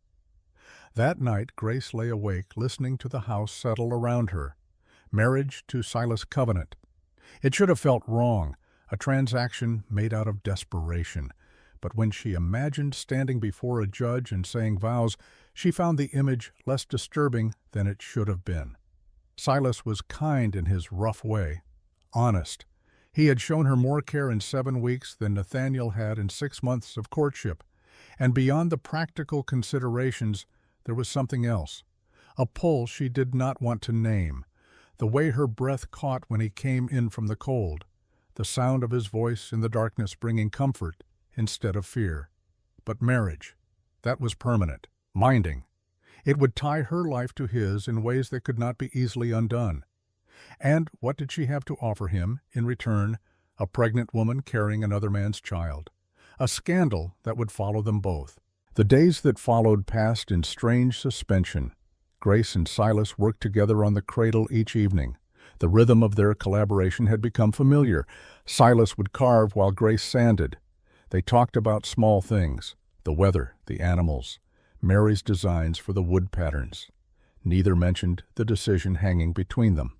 That night Grace lay awake listening to the house settle around her. Marriage to Silas' covenant. It should have felt wrong. a transaction made out of desperation. But when she imagined standing before a judge and saying vows, she found the image less disturbing than it should have been. Silas was kind in his rough way, honest. He had shown her more care in 7 weeks than Nathaniel had in 6 months of courtship. And beyond the practical considerations, there was something else. A pull she did not want to name. The way her breath caught when he came in from the cold. The sound of his voice in the darkness bringing comfort instead of fear. But marriage, that was permanent, binding. It would tie her life to his in ways that could not be easily undone. And what did she have to offer him in return? A pregnant woman carrying another man's child. A scandal that would follow them both. The days that followed passed in strange suspension. Grace and Silas worked together on the cradle each evening. The rhythm of their collaboration had become familiar. Silas would carve while Grace sanded. They talked about small things, the weather, the animals, Mary's designs for the wood patterns. Neither mentioned the decision hanging between them.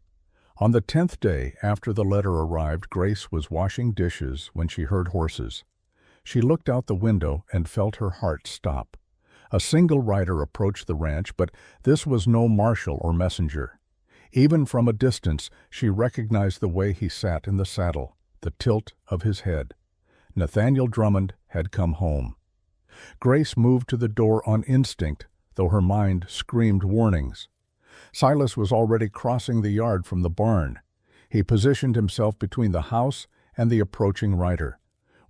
On the 10th day after the letter arrived, Grace was washing dishes when she heard horses. She looked out the window and felt her heart stop. A single rider approached the ranch, but this was no marshal or messenger. Even from a distance, she recognized the way he sat in the saddle, the tilt of his head. Nathaniel Drummond had come home. Grace moved to the door on instinct, though her mind screamed warnings. Silas was already crossing the yard from the barn. He positioned himself between the house and the approaching rider.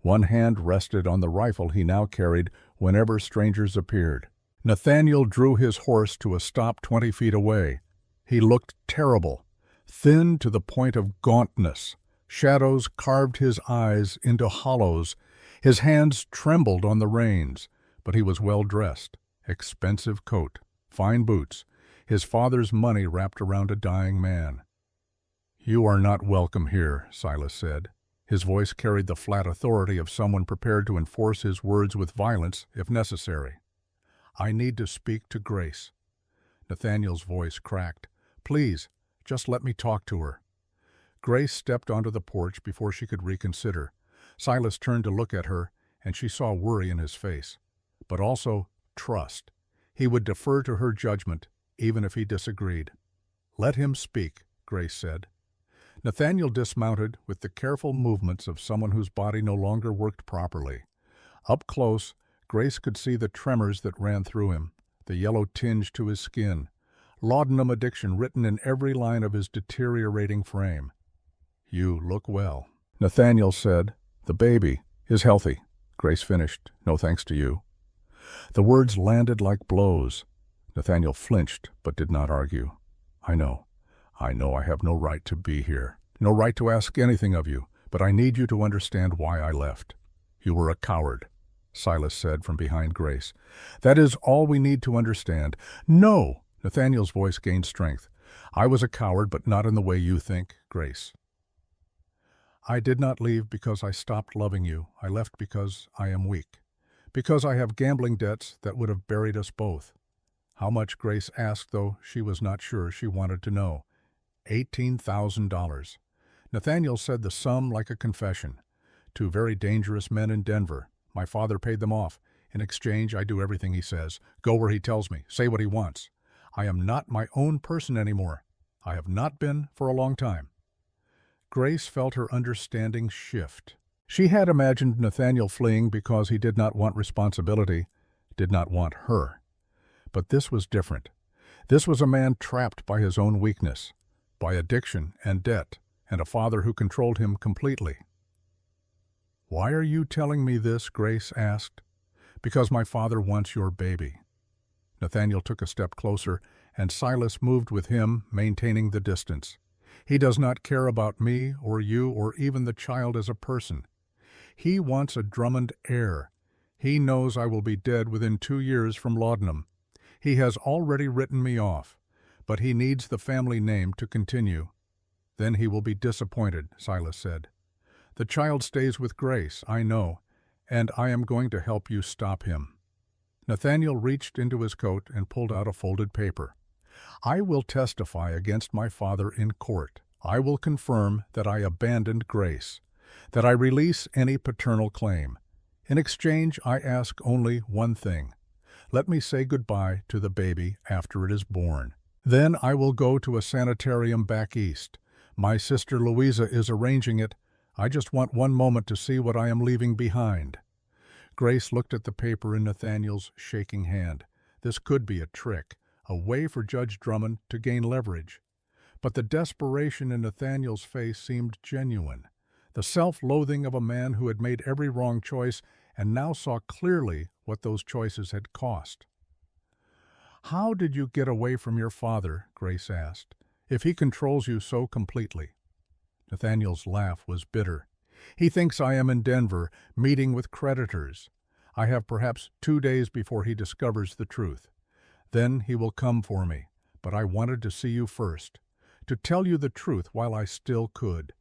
One hand rested on the rifle he now carried whenever strangers appeared. Nathaniel drew his horse to a stop 20 feet away. He looked terrible, thin to the point of gauntness. Shadows carved his eyes into hollows. His hands trembled on the reins, but he was well dressed. Expensive coat, fine boots, his father's money wrapped around a dying man. "You are not welcome here," Silas said. His voice carried the flat authority of someone prepared to enforce his words with violence if necessary. "I need to speak to Grace." Nathaniel's voice cracked. "Please, just let me talk to her." Grace stepped onto the porch before she could reconsider. Silas turned to look at her, and she saw worry in his face, but also trust. He would defer to her judgment, even if he disagreed. "Let him speak," Grace said. Nathaniel dismounted with the careful movements of someone whose body no longer worked properly. Up close, Grace could see the tremors that ran through him, the yellow tinge to his skin, laudanum addiction written in every line of his deteriorating frame. "You look well," Nathaniel said. "The baby is healthy," Grace finished. "No thanks to you." The words landed like blows. Nathaniel flinched but did not argue. I know I have no right to be here, no right to ask anything of you, but I need you to understand why I left." "You were a coward," Silas said from behind Grace. "That is all we need to understand." "No!" Nathaniel's voice gained strength. "I was a coward, but not in the way you think, Grace. I did not leave because I stopped loving you. I left because I am weak. Because I have gambling debts that would have buried us both." How much Grace asked, though she was not sure. She wanted to know. $18,000. Nathaniel said the sum like a confession. "Two very dangerous men in Denver. My father paid them off. In exchange, I do everything he says, go where he tells me, say what he wants. I am not my own person anymore. I have not been for a long time." Grace felt her understanding shift. She had imagined Nathaniel fleeing because he did not want responsibility, did not want her. But this was different. This was a man trapped by his own weakness, by addiction and debt, and a father who controlled him completely. "Why are you telling me this?" Grace asked. "Because my father wants your baby." Nathaniel took a step closer, and Silas moved with him, maintaining the distance. "He does not care about me or you or even the child as a person. He wants a Drummond heir. He knows I will be dead within 2 years from laudanum. He has already written me off, but he needs the family name to continue." "Then he will be disappointed," Silas said. "The child stays with Grace, I know, and I am going to help you stop him." Nathaniel reached into his coat and pulled out a folded paper. "I will testify against my father in court. I will confirm that I abandoned Grace. that I release any paternal claim. In exchange, I ask only one thing. Let me say goodbye to the baby after it is born. Then I will go to a sanitarium back east. My sister Louisa is arranging it. I just want one moment to see what I am leaving behind." Grace looked at the paper in Nathaniel's shaking hand. This could be a trick, a way for Judge Drummond to gain leverage. But the desperation in Nathaniel's face seemed genuine. The self-loathing of a man who had made every wrong choice and now saw clearly what those choices had cost. "How did you get away from your father?" Grace asked, "if he controls you so completely?" Nathaniel's laugh was bitter. "He thinks I am in Denver, meeting with creditors. I have perhaps 2 days before he discovers the truth. Then he will come for me, but I wanted to see you first, to tell you the truth while I still could."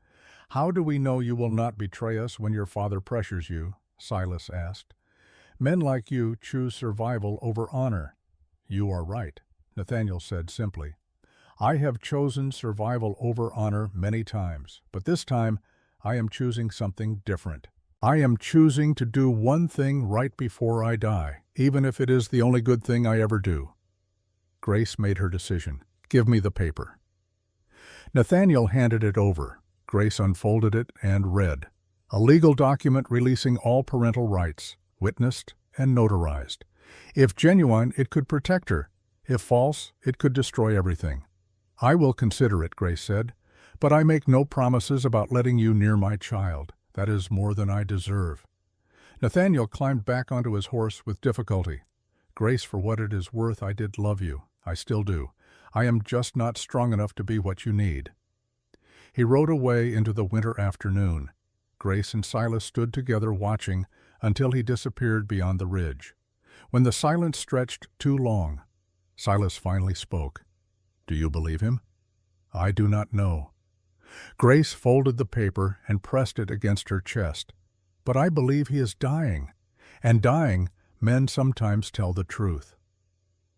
"How do we know you will not betray us when your father pressures you?" Silas asked. "Men like you choose survival over honor." "You are right," Nathaniel said simply. "I have chosen survival over honor many times, but this time I am choosing something different. I am choosing to do one thing right before I die, even if it is the only good thing I ever do." Grace made her decision. "Give me the paper." Nathaniel handed it over. Grace unfolded it and read. A legal document releasing all parental rights, witnessed and notarized. If genuine, it could protect her. If false, it could destroy everything. "I will consider it," Grace said, "but I make no promises about letting you near my child. That is more than I deserve." Nathaniel climbed back onto his horse with difficulty. "Grace, for what it is worth, I did love you. I still do. I am just not strong enough to be what you need." He rode away into the winter afternoon. Grace and Silas stood together watching until he disappeared beyond the ridge. When the silence stretched too long, Silas finally spoke. "Do you believe him?" "I do not know." Grace folded the paper and pressed it against her chest. "But I believe he is dying. And dying, men sometimes tell the truth."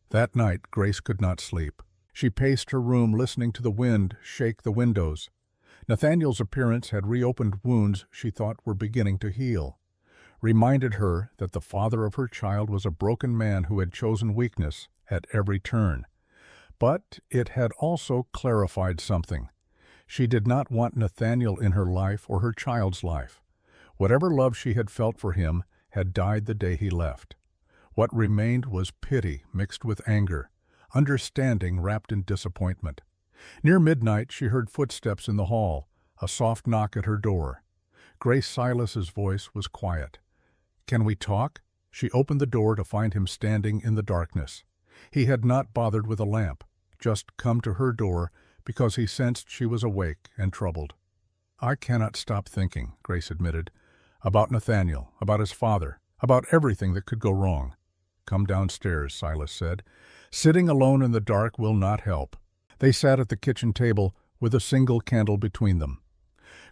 That night, Grace could not sleep. She paced her room, listening to the wind shake the windows. Nathaniel's appearance had reopened wounds she thought were beginning to heal, reminded her that the father of her child was a broken man who had chosen weakness at every turn. But it had also clarified something. She did not want Nathaniel in her life or her child's life. Whatever love she had felt for him had died the day he left. What remained was pity mixed with anger, understanding wrapped in disappointment. Near midnight she heard footsteps in the hall, a soft knock at her door. Grace Silas's voice was quiet. "Can we talk?" She opened the door to find him standing in the darkness. He had not bothered with a lamp, just come to her door because he sensed she was awake and troubled. "I cannot stop thinking," Grace admitted, "about Nathaniel, about his father, about everything that could go wrong." "Come downstairs," Silas said. "Sitting alone in the dark will not help." They sat at the kitchen table with a single candle between them.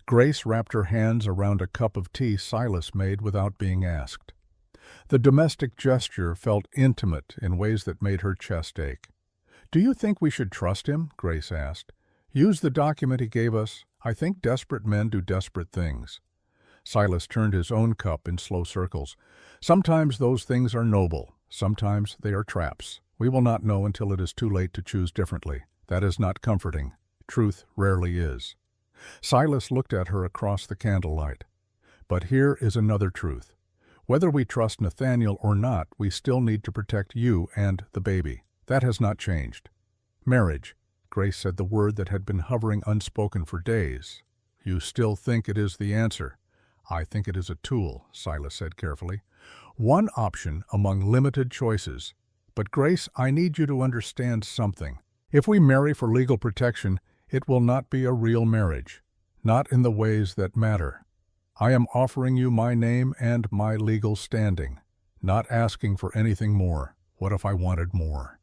Grace wrapped her hands around a cup of tea Silas made without being asked. The domestic gesture felt intimate in ways that made her chest ache. "Do you think we should trust him?" Grace asked. "Use the document he gave us. I think desperate men do desperate things." Silas turned his own cup in slow circles. "Sometimes those things are noble. Sometimes they are traps. We will not know until it is too late to choose differently. That is not comforting. Truth rarely is." Silas looked at her across the candlelight. "But here is another truth. Whether we trust Nathaniel or not, we still need to protect you and the baby. That has not changed." "Marriage." Grace said the word that had been hovering unspoken for days. "You still think it is the answer?" "I think it is a tool," Silas said carefully. "One option among limited choices. But Grace, I need you to understand something. If we marry for legal protection, it will not be a real marriage. Not in the ways that matter. I am offering you my name and my legal standing. Not asking for anything more. What if I wanted more?"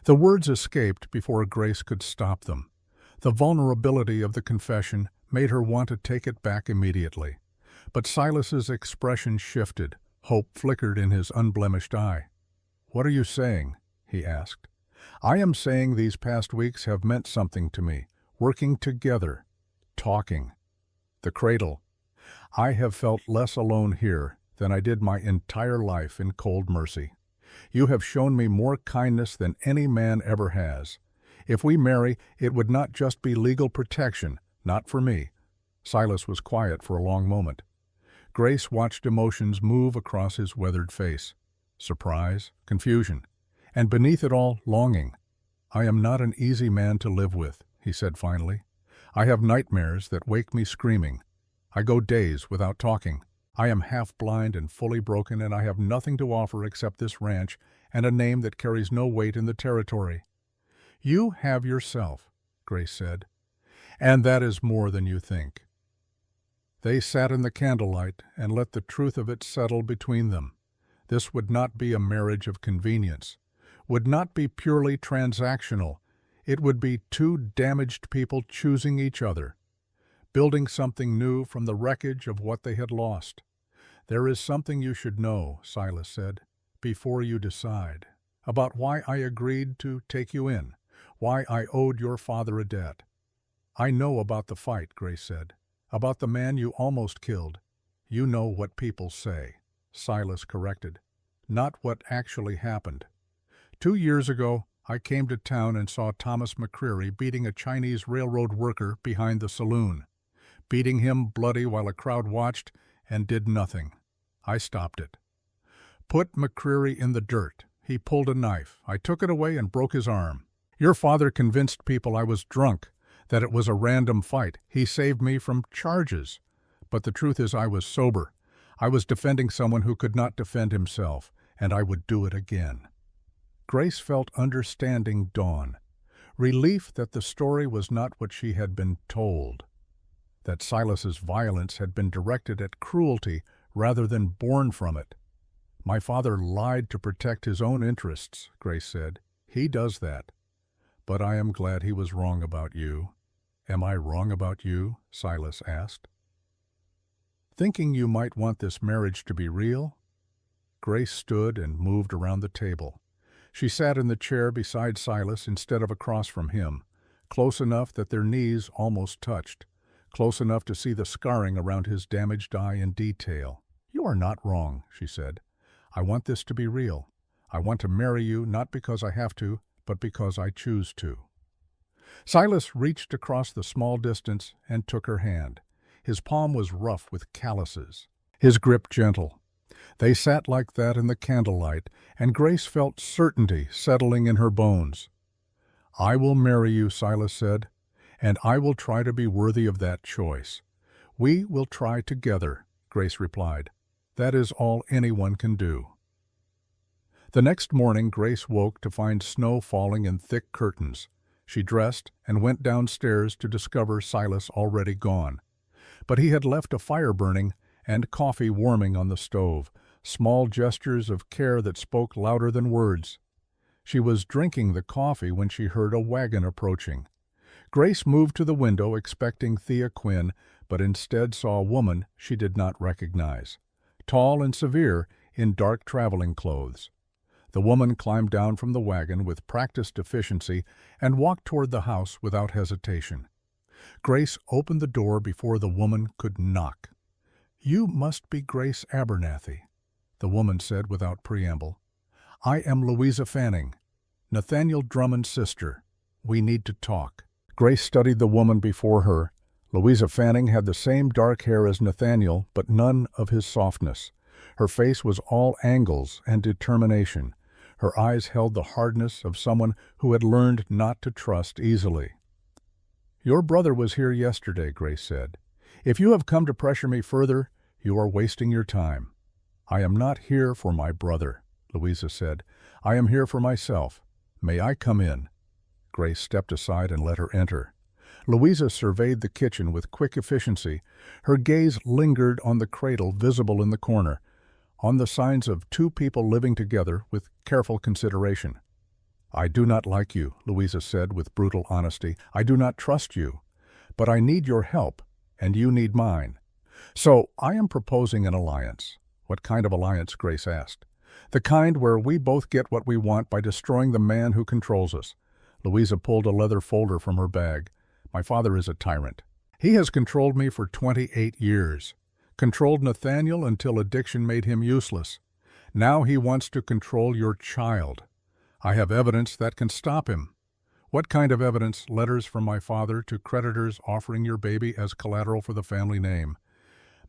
The words escaped before Grace could stop them. The vulnerability of the confession made her want to take it back immediately. But Silas's expression shifted. Hope flickered in his unblemished eye. "What are you saying?" he asked. "I am saying these past weeks have meant something to me. Working together. Talking." The cradle. I have felt less alone here than I did my entire life in cold mercy. You have shown me more kindness than any man ever has. If we marry, it would not just be legal protection, not for me." Silas was quiet for a long moment. Grace watched emotions move across his weathered face. Surprise, confusion, and beneath it all, longing. "I am not an easy man to live with," he said finally. "I have nightmares that wake me screaming. I go days without talking. I am half blind and fully broken, and I have nothing to offer except this ranch and a name that carries no weight in the territory." "You have yourself," Grace said, "and that is more than you think." They sat in the candlelight and let the truth of it settle between them. This would not be a marriage of convenience, would not be purely transactional. It would be two damaged people choosing each other, building something new from the wreckage of what they had lost. "There is something you should know," Silas said, "before you decide. About why I agreed to take you in, why I owed your father a debt." "I know about the fight," Grace said, "about the man you almost killed." "You know what people say," Silas corrected, "not what actually happened. 2 years ago, I came to town and saw Thomas McCreary beating a Chinese railroad worker behind the saloon, beating him bloody while a crowd watched and did nothing. I stopped it. Put McCreary in the dirt. He pulled a knife. I took it away and broke his arm. Your father convinced people I was drunk, that it was a random fight. He saved me from charges. But the truth is I was sober. I was defending someone who could not defend himself, and I would do it again." Grace felt understanding dawn, relief that the story was not what she had been told, that Silas's violence had been directed at cruelty rather than born from it. "My father lied to protect his own interests," Grace said. "He does that. But I am glad he was wrong about you." "Am I wrong about you?" Silas asked. "Thinking you might want this marriage to be real?" Grace stood and moved around the table. She sat in the chair beside Silas instead of across from him, close enough that their knees almost touched, close enough to see the scarring around his damaged eye in detail. "You are not wrong," she said. "I want this to be real. I want to marry you not because I have to, but because I choose to." Silas reached across the small distance and took her hand. His palm was rough with calluses, his grip gentle. They sat like that in the candlelight, and Grace felt certainty settling in her bones. "I will marry you," Silas said, "and I will try to be worthy of that choice." "We will try together," Grace replied. "That is all anyone can do." The next morning Grace woke to find snow falling in thick curtains. She dressed and went downstairs to discover Silas already gone. But he had left a fire burning and coffee warming on the stove, small gestures of care that spoke louder than words. She was drinking the coffee when she heard a wagon approaching. Grace moved to the window expecting Thea Quinn, but instead saw a woman she did not recognize, tall and severe in dark traveling clothes. The woman climbed down from the wagon with practiced efficiency and walked toward the house without hesitation. Grace opened the door before the woman could knock. "You must be Grace Abernathy," the woman said without preamble. "I am Louisa Fanning, Nathaniel Drummond's sister. We need to talk." Grace studied the woman before her. Louisa Fanning had the same dark hair as Nathaniel, but none of his softness. Her face was all angles and determination. Her eyes held the hardness of someone who had learned not to trust easily. "Your brother was here yesterday," Grace said. "If you have come to pressure me further, you are wasting your time." "I am not here for my brother," Louisa said. "I am here for myself. May I come in?" Grace stepped aside and let her enter. Louisa surveyed the kitchen with quick efficiency. Her gaze lingered on the cradle visible in the corner, on the signs of two people living together with careful consideration. "I do not like you," Louisa said with brutal honesty. "I do not trust you. But I need your help, and you need mine. So I am proposing an alliance." "What kind of alliance?" Grace asked. "The kind where we both get what we want by destroying the man who controls us." Louisa pulled a leather folder from her bag. "My father is a tyrant, He has controlled me for 28 years, controlled Nathaniel until addiction made him useless. Now he wants to control your child. I have evidence that can stop him. What kind of evidence? Letters from my father to creditors offering your baby as collateral for the family name.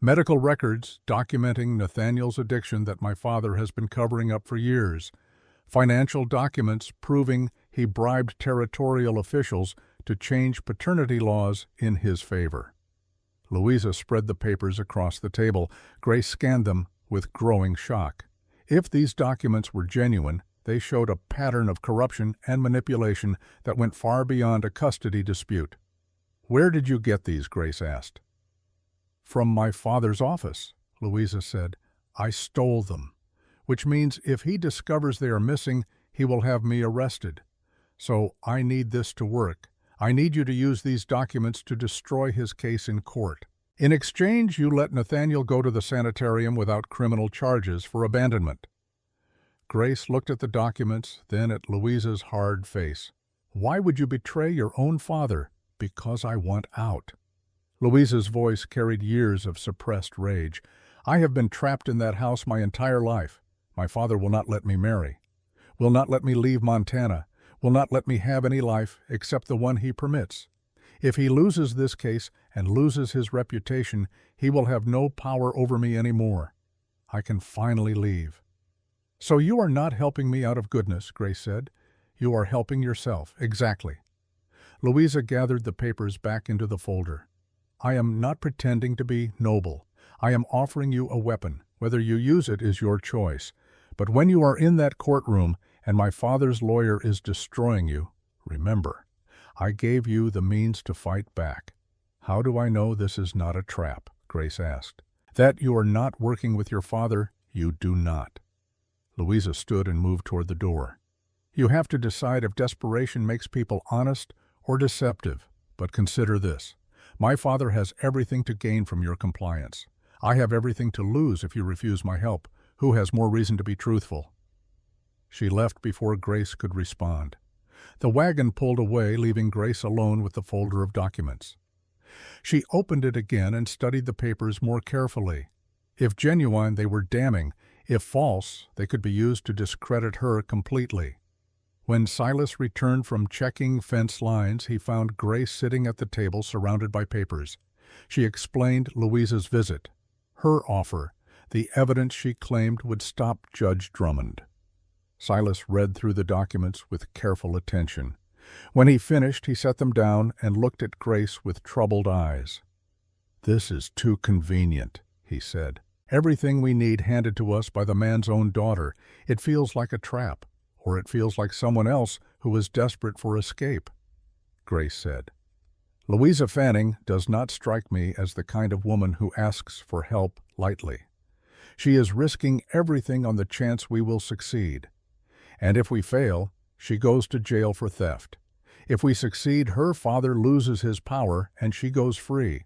Medical records documenting Nathaniel's addiction that my father has been covering up for years. Financial documents proving he bribed territorial officials to change paternity laws in his favor. Louisa spread the papers across the table. Grace scanned them with growing shock. If these documents were genuine, they showed a pattern of corruption and manipulation that went far beyond a custody dispute. "Where did you get these?" Grace asked. "From my father's office," Louisa said. "I stole them, which means if he discovers they are missing, he will have me arrested. So I need this to work. I need you to use these documents to destroy his case in court. In exchange, you let Nathaniel go to the sanitarium without criminal charges for abandonment." Grace looked at the documents, then at Louisa's hard face. "Why would you betray your own father?" "Because I want out." Louisa's voice carried years of suppressed rage. "I have been trapped in that house my entire life. My father will not let me marry, will not let me leave Montana, will not let me have any life except the one he permits. If he loses this case and loses his reputation, he will have no power over me anymore. I can finally leave." "So you are not helping me out of goodness," Grace said. "You are helping yourself." "Exactly." Louisa gathered the papers back into the folder. "I am not pretending to be noble. I am offering you a weapon. Whether you use it is your choice. But when you are in that courtroom and my father's lawyer is destroying you, remember, I gave you the means to fight back." "How do I know this is not a trap?" Grace asked. "That you are not working with your father, you do not." Louisa stood and moved toward the door. "You have to decide if desperation makes people honest or deceptive. But consider this. My father has everything to gain from your compliance. I have everything to lose if you refuse my help. Who has more reason to be truthful?" She left before Grace could respond. The wagon pulled away, leaving Grace alone with the folder of documents. She opened it again and studied the papers more carefully. If genuine, they were damning. If false, they could be used to discredit her completely. When Silas returned from checking fence lines, he found Grace sitting at the table surrounded by papers. She explained Louisa's visit, her offer, the evidence she claimed would stop Judge Drummond. Silas read through the documents with careful attention. When he finished, he set them down and looked at Grace with troubled eyes. "This is too convenient," he said. "Everything we need handed to us by the man's own daughter. It feels like a trap, or it feels like someone else who is desperate for escape." Grace said, "Louisa Fanning does not strike me as the kind of woman who asks for help lightly. She is risking everything on the chance we will succeed. And if we fail, she goes to jail for theft. If we succeed, her father loses his power and she goes free."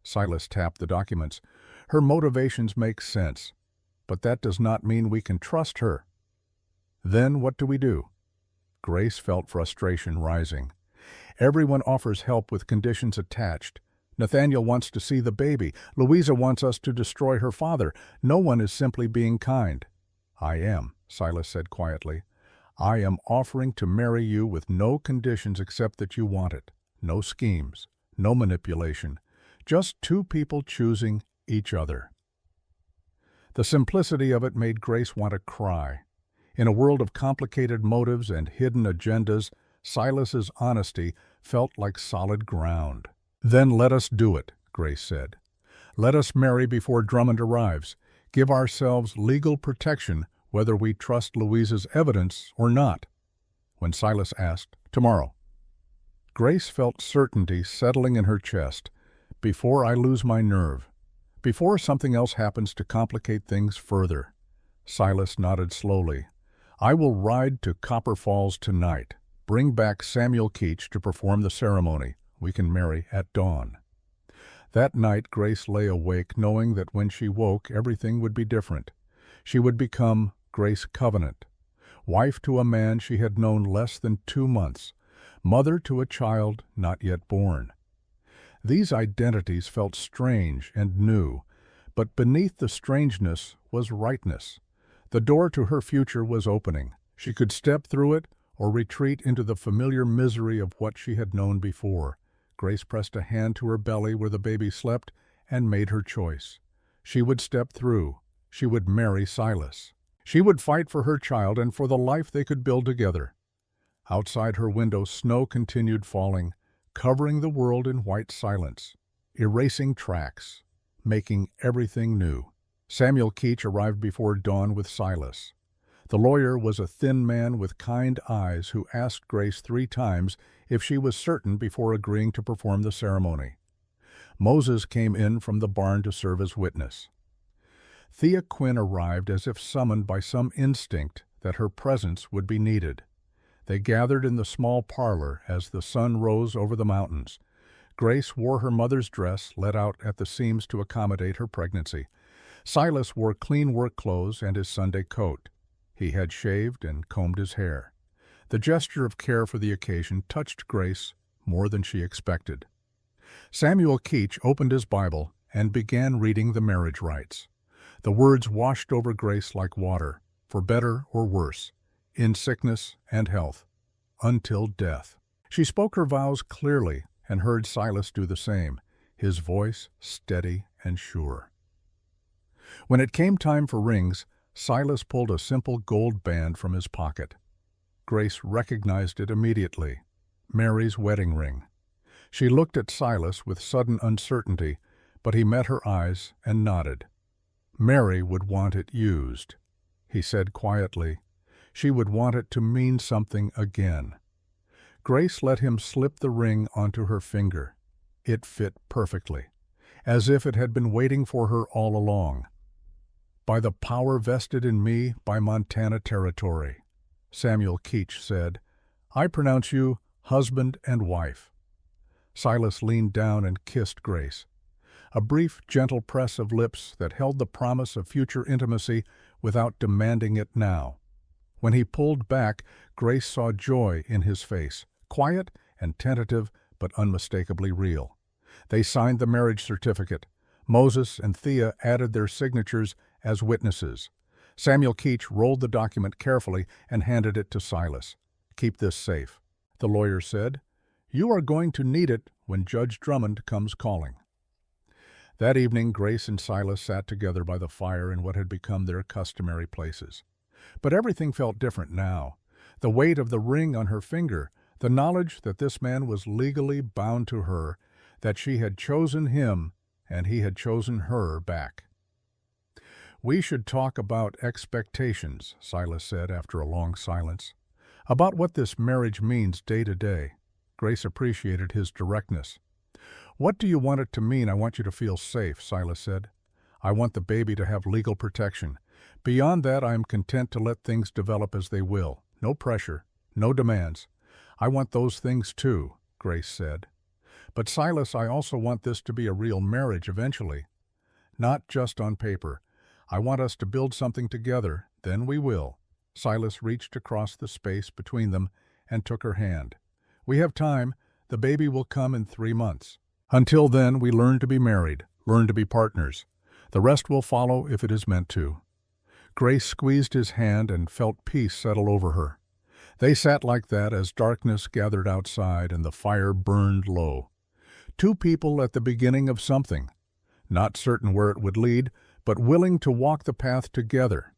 Silas tapped the documents. "Her motivations make sense, but that does not mean we can trust her." "Then what do we do?" Grace felt frustration rising. "Everyone offers help with conditions attached. Nathaniel wants to see the baby. Louisa wants us to destroy her father. No one is simply being kind." "I am," Silas said quietly. "I am offering to marry you with no conditions except that you want it. No schemes, no manipulation. Just two people choosing each other." The simplicity of it made Grace want to cry. In a world of complicated motives and hidden agendas, Silas's honesty felt like solid ground. "Then let us do it," Grace said. "Let us marry before Drummond arrives. Give ourselves legal protection whether we trust Louisa's evidence or not." When Silas asked, "Tomorrow?" Grace felt certainty settling in her chest. "Before I lose my nerve. Before something else happens to complicate things further." Silas nodded slowly. "I will ride to Copper Falls tonight. Bring back Samuel Keach to perform the ceremony. We can marry at dawn." That night Grace lay awake knowing that when she woke everything would be different. She would become Grace Covenant, wife to a man she had known less than 2 months, mother to a child not yet born. These identities felt strange and new, but beneath the strangeness was rightness. The door to her future was opening. She could step through it or retreat into the familiar misery of what she had known before. Grace pressed a hand to her belly where the baby slept and made her choice. She would step through. She would marry Silas. She would fight for her child and for the life they could build together. Outside her window, snow continued falling, covering the world in white silence, erasing tracks, making everything new. Samuel Keach arrived before dawn with Silas. The lawyer was a thin man with kind eyes who asked Grace 3 times if she was certain before agreeing to perform the ceremony. Moses came in from the barn to serve as witness. Thea Quinn arrived as if summoned by some instinct that her presence would be needed. They gathered in the small parlor as the sun rose over the mountains. Grace wore her mother's dress, let out at the seams to accommodate her pregnancy. Silas wore clean work clothes and his Sunday coat. He had shaved and combed his hair. The gesture of care for the occasion touched Grace more than she expected. Samuel Keach opened his Bible and began reading the marriage rites. The words washed over Grace like water, for better or worse, in sickness and health, until death. She spoke her vows clearly and heard Silas do the same, his voice steady and sure. When it came time for rings, Silas pulled a simple gold band from his pocket. Grace recognized it immediately, Mary's wedding ring. She looked at Silas with sudden uncertainty, but he met her eyes and nodded. Mary would want it used, he said quietly. She would want it to mean something again. Grace let him slip the ring onto her finger. It fit perfectly, as if it had been waiting for her all along. "By the power vested in me by Montana Territory," Samuel Keach said, "I pronounce you husband and wife." Silas leaned down and kissed Grace. A brief, gentle press of lips that held the promise of future intimacy without demanding it now. When he pulled back, Grace saw joy in his face, quiet and tentative but unmistakably real. They signed the marriage certificate. Moses and Thea added their signatures as witnesses. Samuel Keach rolled the document carefully and handed it to Silas. "Keep this safe," the lawyer said. "You are going to need it when Judge Drummond comes calling." That evening, Grace and Silas sat together by the fire in what had become their customary places. But everything felt different now. The weight of the ring on her finger, the knowledge that this man was legally bound to her, that she had chosen him and he had chosen her back. "We should talk about expectations," Silas said after a long silence. "About what this marriage means day to day." Grace appreciated his directness. "What do you want it to mean? I want you to feel safe," Silas said. "I want the baby to have legal protection. Beyond that, I am content to let things develop as they will. No pressure, no demands." "I want those things too," Grace said. "But Silas, I also want this to be a real marriage eventually. Not just on paper. I want us to build something together, then we will." Silas reached across the space between them and took her hand. "We have time. The baby will come in 3 months. Until then, we learn to be married, learn to be partners. The rest will follow if it is meant to." Grace squeezed his hand and felt peace settle over her. They sat like that as darkness gathered outside and the fire burned low. Two people at the beginning of something, not certain where it would lead, but willing to walk the path together.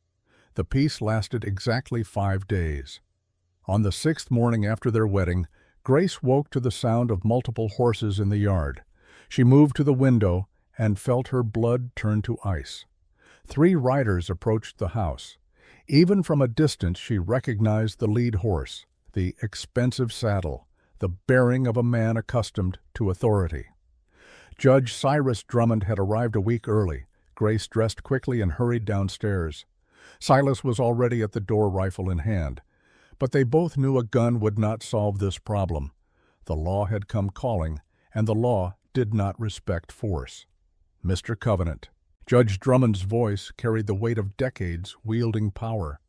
The peace lasted exactly 5 days. On the 6th morning after their wedding, Grace woke to the sound of multiple horses in the yard. She moved to the window and felt her blood turn to ice. 3 riders approached the house. Even from a distance she recognized the lead horse, the expensive saddle, the bearing of a man accustomed to authority. Judge Cyrus Drummond had arrived a week early. Grace dressed quickly and hurried downstairs. Silas was already at the door, rifle in hand. But they both knew a gun would not solve this problem. The law had come calling, and the law did not respect force. "Mr. Covenant." Judge Drummond's voice carried the weight of decades wielding power.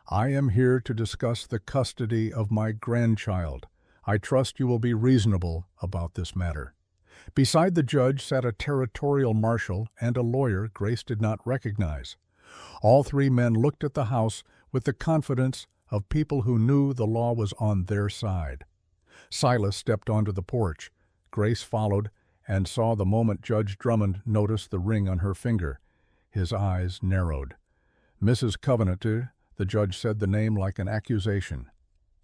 "I am here to discuss the custody of my grandchild. I trust you will be reasonable about this matter." Beside the judge sat a territorial marshal and a lawyer Grace did not recognize. All three men looked at the house with the confidence of people who knew the law was on their side. Silas stepped onto the porch. Grace followed and saw the moment Judge Drummond noticed the ring on her finger. His eyes narrowed. "Mrs. Covenanter," the judge said the name like an accusation.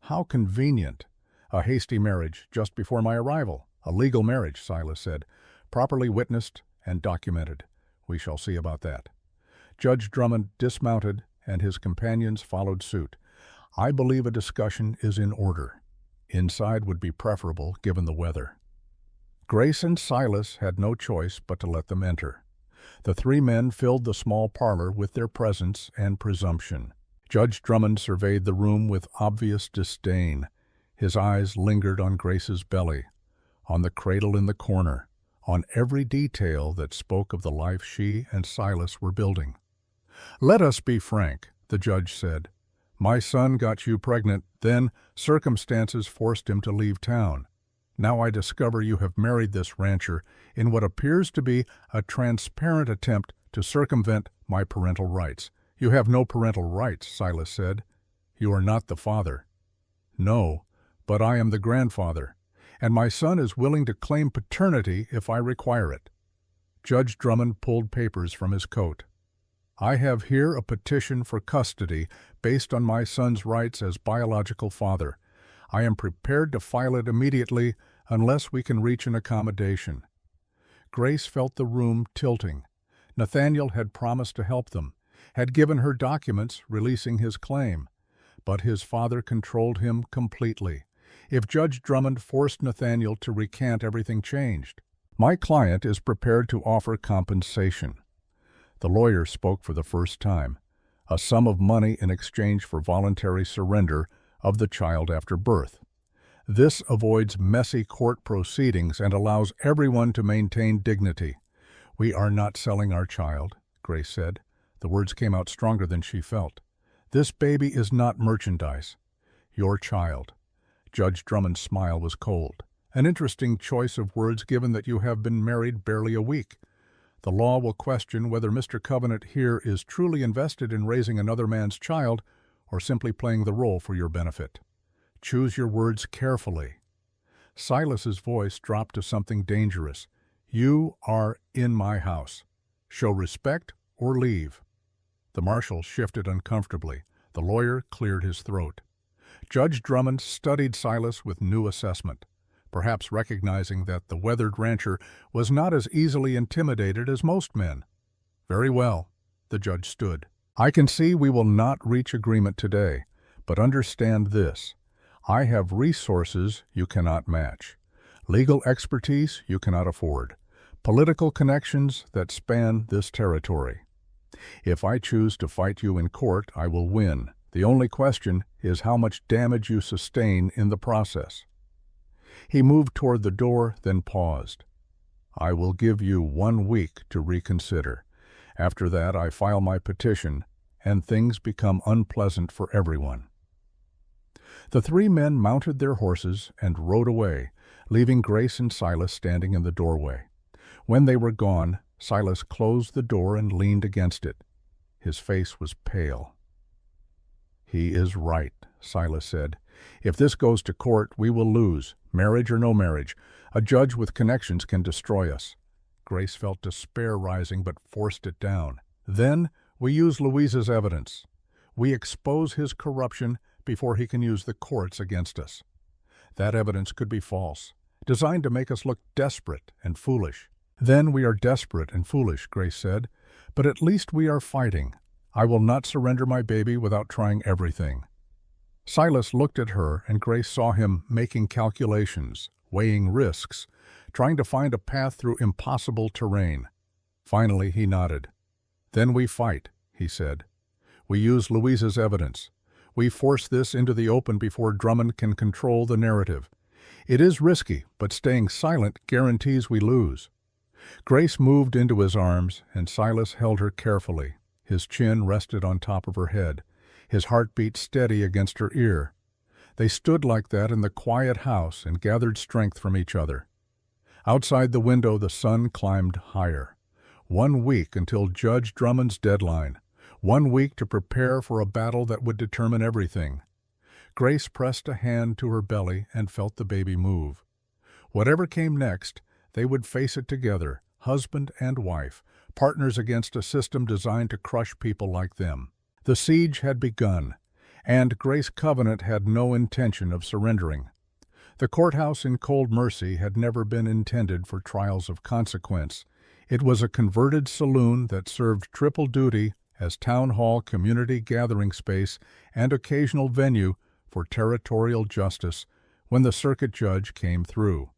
"How convenient. A hasty marriage just before my arrival." "A legal marriage," Silas said. "Properly witnessed and documented. We shall see about that." Judge Drummond dismounted, and his companions followed suit. "I believe a discussion is in order. Inside would be preferable, given the weather." Grace and Silas had no choice but to let them enter. The three men filled the small parlor with their presence and presumption. Judge Drummond surveyed the room with obvious disdain. His eyes lingered on Grace's belly, on the cradle in the corner, on every detail that spoke of the life she and Silas were building. "Let us be frank," the judge said. "My son got you pregnant, then circumstances forced him to leave town. Now I discover you have married this rancher in what appears to be a transparent attempt to circumvent my parental rights." "You have no parental rights," Silas said. "You are not the father." "No, but I am the grandfather, and my son is willing to claim paternity if I require it." Judge Drummond pulled papers from his coat. "I have here a petition for custody based on my son's rights as biological father. I am prepared to file it immediately unless we can reach an accommodation." Grace felt the room tilting. Nathaniel had promised to help them, had given her documents releasing his claim, but his father controlled him completely. If Judge Drummond forced Nathaniel to recant, everything changed. "My client is prepared to offer compensation." The lawyer spoke for the first time. "A sum of money in exchange for voluntary surrender of the child after birth. This avoids messy court proceedings and allows everyone to maintain dignity." "We are not selling our child," Grace said. The words came out stronger than she felt. "This baby is not merchandise. Your child." Judge Drummond's smile was cold. "An interesting choice of words given that you have been married barely a week. The law will question whether Mr. Covenant here is truly invested in raising another man's child or simply playing the role for your benefit. Choose your words carefully." Silas's voice dropped to something dangerous. "You are in my house. Show respect or leave." The marshal shifted uncomfortably. The lawyer cleared his throat. Judge Drummond studied Silas with new assessment, perhaps recognizing that the weathered rancher was not as easily intimidated as most men. "Very well," the judge stood. "I can see we will not reach agreement today, but understand this. I have resources you cannot match, legal expertise you cannot afford, political connections that span this territory. If I choose to fight you in court, I will win. The only question is how much damage you sustain in the process." He moved toward the door, then paused. "I will give you 1 week to reconsider. After that, I file my petition, and things become unpleasant for everyone." The three men mounted their horses and rode away, leaving Grace and Silas standing in the doorway. When they were gone, Silas closed the door and leaned against it. His face was pale. "He is right," Silas said. "If this goes to court, we will lose, marriage or no marriage. A judge with connections can destroy us." Grace felt despair rising but forced it down. "Then we use Louise's evidence. We expose his corruption before he can use the courts against us. That evidence could be false, designed to make us look desperate and foolish." "Then we are desperate and foolish," Grace said, "but at least we are fighting. I will not surrender my baby without trying everything." Silas looked at her, and Grace saw him making calculations, weighing risks, trying to find a path through impossible terrain. Finally, he nodded. "Then we fight," he said. "We use Louise's evidence. We force this into the open before Drummond can control the narrative. It is risky, but staying silent guarantees we lose." Grace moved into his arms, and Silas held her carefully. His chin rested on top of her head, his heartbeat steady against her ear. They stood like that in the quiet house and gathered strength from each other. Outside the window, the sun climbed higher. 1 week until Judge Drummond's deadline. 1 week to prepare for a battle that would determine everything. Grace pressed a hand to her belly and felt the baby move. Whatever came next, they would face it together, husband and wife, partners against a system designed to crush people like them. The siege had begun, and Grace Covenant had no intention of surrendering. The courthouse in Cold Mercy had never been intended for trials of consequence. It was a converted saloon that served triple duty as town hall, community gathering space, and occasional venue for territorial justice when the circuit judge came through.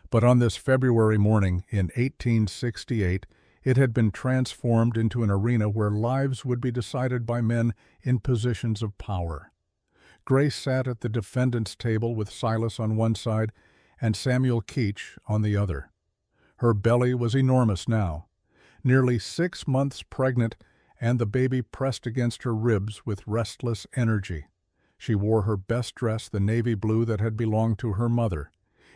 But on this February morning in 1868, it had been transformed into an arena where lives would be decided by men in positions of power. Grace sat at the defendant's table with Silas on one side and Samuel Keach on the other. Her belly was enormous now, nearly 6 months pregnant, and the baby pressed against her ribs with restless energy. She wore her best dress, the navy blue that had belonged to her mother.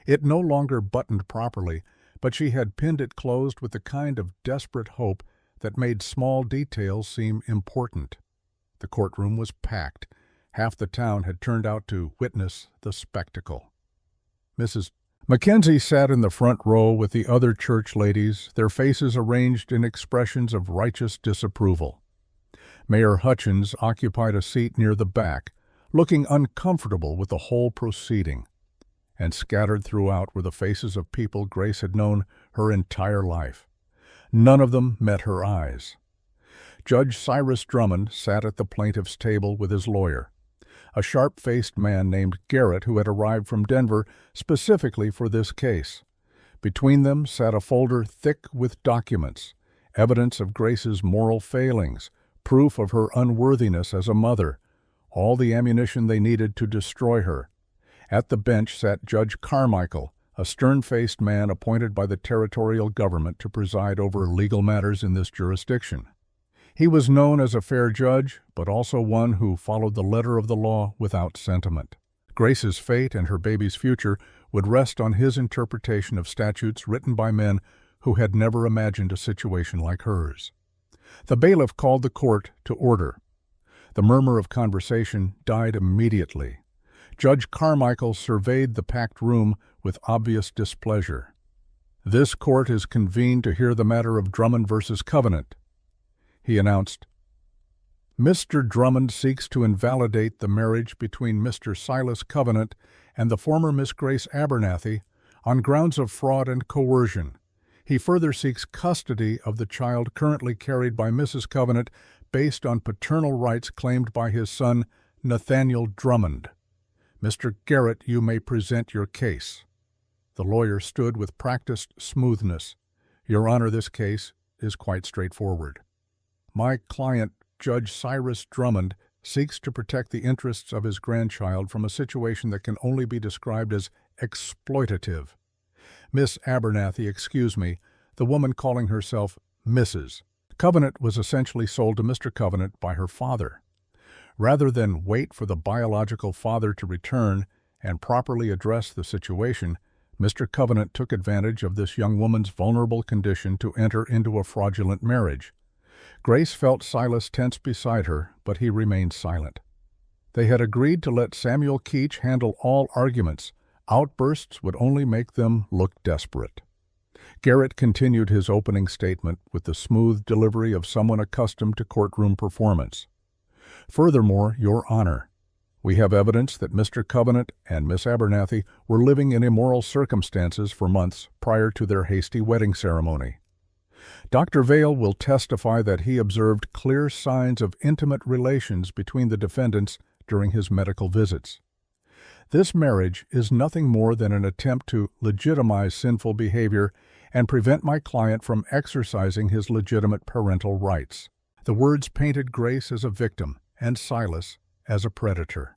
It no longer buttoned properly, but she had pinned it closed with the kind of desperate hope that made small details seem important. The courtroom was packed. Half the town had turned out to witness the spectacle. Mrs. Mackenzie sat in the front row with the other church ladies, their faces arranged in expressions of righteous disapproval. Mayor Hutchins occupied a seat near the back, looking uncomfortable with the whole proceeding. And scattered throughout were the faces of people Grace had known her entire life. None of them met her eyes. Judge Cyrus Drummond sat at the plaintiff's table with his lawyer, a sharp-faced man named Garrett who had arrived from Denver specifically for this case. Between them sat a folder thick with documents, evidence of Grace's moral failings, proof of her unworthiness as a mother, all the ammunition they needed to destroy her. At the bench sat Judge Carmichael, a stern-faced man appointed by the territorial government to preside over legal matters in this jurisdiction. He was known as a fair judge, but also one who followed the letter of the law without sentiment. Grace's fate and her baby's future would rest on his interpretation of statutes written by men who had never imagined a situation like hers. The bailiff called the court to order. The murmur of conversation died immediately. Judge Carmichael surveyed the packed room with obvious displeasure. "This court is convened to hear the matter of Drummond versus Covenant," he announced. "Mr. Drummond seeks to invalidate the marriage between Mr. Silas Covenant and the former Miss Grace Abernathy on grounds of fraud and coercion. He further seeks custody of the child currently carried by Mrs. Covenant based on paternal rights claimed by his son, Nathaniel Drummond. Mr. Garrett, you may present your case." The lawyer stood with practiced smoothness. "Your Honor, this case is quite straightforward. My client, Judge Cyrus Drummond, seeks to protect the interests of his grandchild from a situation that can only be described as exploitative. Miss Abernathy, excuse me, the woman calling herself Mrs. Covenant was essentially sold to Mr. Covenant by her father. Rather than wait for the biological father to return and properly address the situation, Mr. Covenant took advantage of this young woman's vulnerable condition to enter into a fraudulent marriage. Grace felt Silas tense beside her, but he remained silent. They had agreed to let Samuel Keach handle all arguments. Outbursts would only make them look desperate. Garrett continued his opening statement with the smooth delivery of someone accustomed to courtroom performance. "Furthermore, Your Honor, we have evidence that Mr. Covenant and Miss Abernathy were living in immoral circumstances for months prior to their hasty wedding ceremony. Dr. Vale will testify that he observed clear signs of intimate relations between the defendants during his medical visits. This marriage is nothing more than an attempt to legitimize sinful behavior and prevent my client from exercising his legitimate parental rights." The words painted Grace as a victim and Silas as a predator.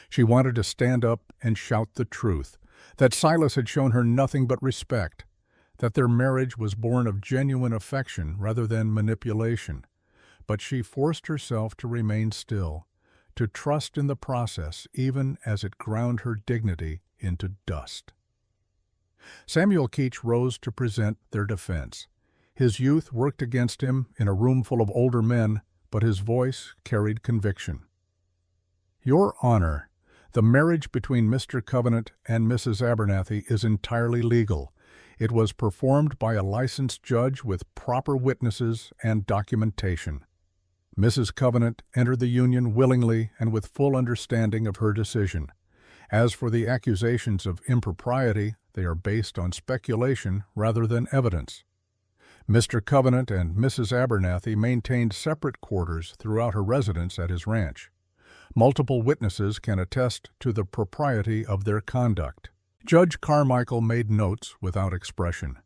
She wanted to stand up and shout the truth, that Silas had shown her nothing but respect, that their marriage was born of genuine affection rather than manipulation. But she forced herself to remain still, to trust in the process even as it ground her dignity into dust. Samuel Keach rose to present their defense. His youth worked against him in a room full of older men, but his voice carried conviction. Your Honor, the marriage between Mr. Covenant and Mrs. Abernathy is entirely legal. It was performed by a licensed judge with proper witnesses and documentation. Mrs. Covenant entered the union willingly and with full understanding of her decision. As for the accusations of impropriety, they are based on speculation rather than evidence. Mr. Covenant and Mrs. Abernathy maintained separate quarters throughout her residence at his ranch. Multiple witnesses can attest to the propriety of their conduct. Judge Carmichael made notes without expression.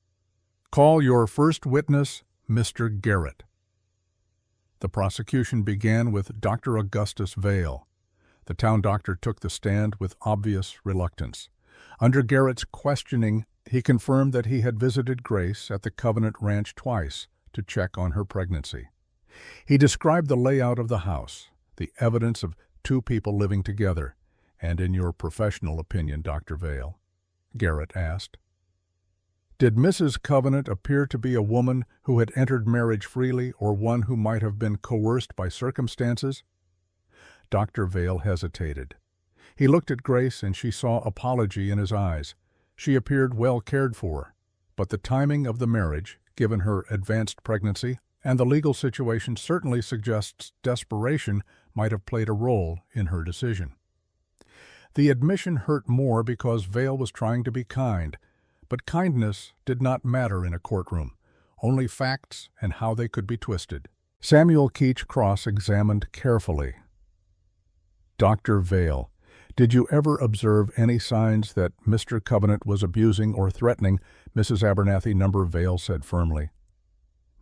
Call your first witness, Mr. Garrett. The prosecution began with Dr. Augustus Vail. The town doctor took the stand with obvious reluctance. Under Garrett's questioning, he confirmed that he had visited Grace at the Covenant Ranch twice to check on her pregnancy. He described the layout of the house, the evidence of two people living together. And in your professional opinion, Dr. Vail, Garrett asked, did Mrs. Covenant appear to be a woman who had entered marriage freely or one who might have been coerced by circumstances? Dr. Vail hesitated. He looked at Grace and she saw apology in his eyes. She appeared well cared for, but the timing of the marriage, given her advanced pregnancy, and the legal situation certainly suggests desperation might have played a role in her decision. The admission hurt more because Vail was trying to be kind, but kindness did not matter in a courtroom, only facts and how they could be twisted. Samuel Keach cross-examined carefully. Dr. Vail, did you ever observe any signs that Mr. Covenant was abusing or threatening Mrs. Abernathy? Vail said firmly.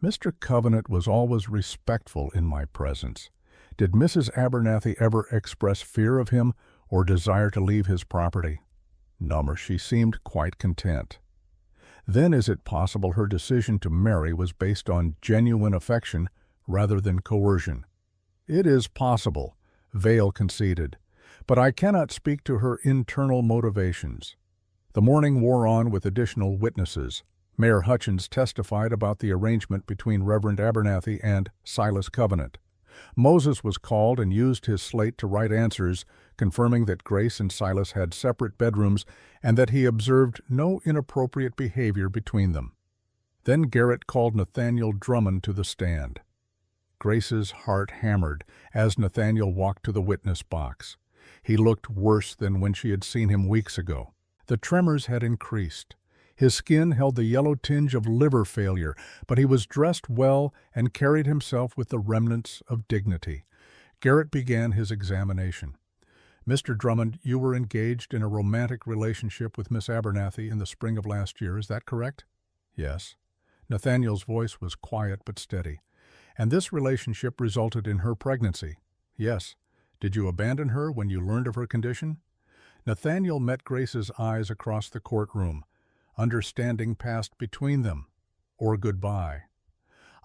Mr. Covenant was always respectful in my presence. Did Mrs. Abernathy ever express fear of him or desire to leave his property? No, she seemed quite content. Then is it possible her decision to marry was based on genuine affection rather than coercion? It is possible, Vail conceded, but I cannot speak to her internal motivations. The morning wore on with additional witnesses. Mayor Hutchins testified about the arrangement between Reverend Abernathy and Silas Covenant. Moses was called and used his slate to write answers, confirming that Grace and Silas had separate bedrooms and that he observed no inappropriate behavior between them. Then Garrett called Nathaniel Drummond to the stand. Grace's heart hammered as Nathaniel walked to the witness box. He looked worse than when she had seen him weeks ago. The tremors had increased. His skin held the yellow tinge of liver failure, but he was dressed well and carried himself with the remnants of dignity. Garrett began his examination. Mr. Drummond, you were engaged in a romantic relationship with Miss Abernathy in the spring of last year, is that correct? Yes. Nathaniel's voice was quiet but steady. And this relationship resulted in her pregnancy? Yes. Did you abandon her when you learned of her condition? Nathaniel met Grace's eyes across the courtroom. Understanding passed between them, or goodbye.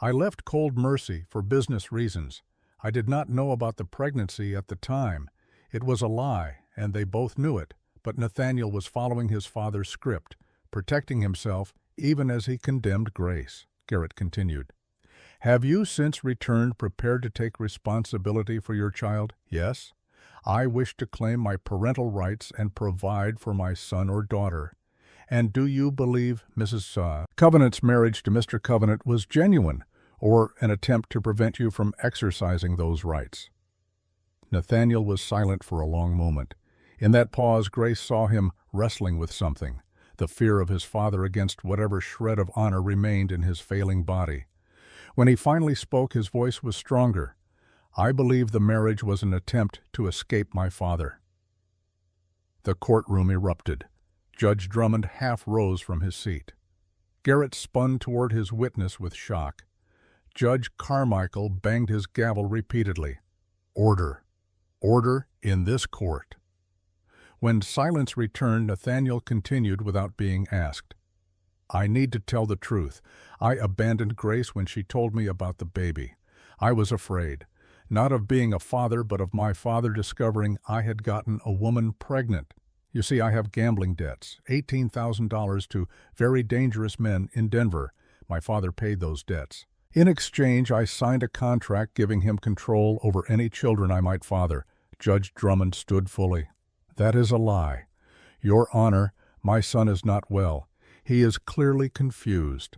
I left Cold Mercy for business reasons. I did not know about the pregnancy at the time. It was a lie, and they both knew it, but Nathaniel was following his father's script, protecting himself even as he condemned Grace. Garrett continued. Have you since returned prepared to take responsibility for your child? Yes. I wish to claim my parental rights and provide for my son or daughter. And do you believe Mrs. Covenant's marriage to Mr. Covenant was genuine, or an attempt to prevent you from exercising those rights? Nathaniel was silent for a long moment. In that pause, Grace saw him wrestling with something, the fear of his father against whatever shred of honor remained in his failing body. When he finally spoke, his voice was stronger. I believe the marriage was an attempt to escape my father. The courtroom erupted. Judge Drummond half rose from his seat. Garrett spun toward his witness with shock. Judge Carmichael banged his gavel repeatedly. Order. Order in this court. When silence returned, Nathaniel continued without being asked. I need to tell the truth. I abandoned Grace when she told me about the baby. I was afraid, not of being a father, but of my father discovering I had gotten a woman pregnant. You see, I have gambling debts, $18,000 to very dangerous men in Denver. My father paid those debts. In exchange, I signed a contract giving him control over any children I might father. Judge Drummond stood fully. That is a lie. Your Honor, my son is not well. He is clearly confused.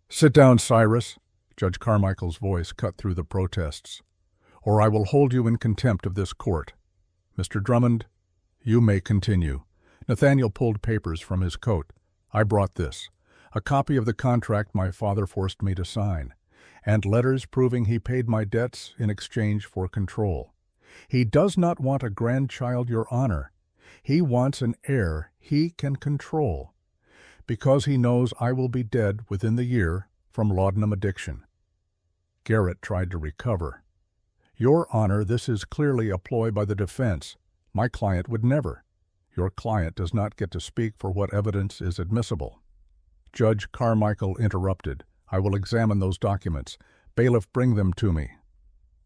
Sit down, Cyrus. Judge Carmichael's voice cut through the protests. Or I will hold you in contempt of this court. Mr. Drummond, you may continue. Nathaniel pulled papers from his coat. I brought this, a copy of the contract my father forced me to sign, and letters proving he paid my debts in exchange for control. He does not want a grandchild, Your Honor. He wants an heir he can control, because he knows I will be dead within the year from laudanum addiction. Garrett tried to recover. Your Honor, this is clearly a ploy by the defense. My client would never. Your client does not get to speak for what evidence is admissible. Judge Carmichael interrupted. I will examine those documents. Bailiff, bring them to me.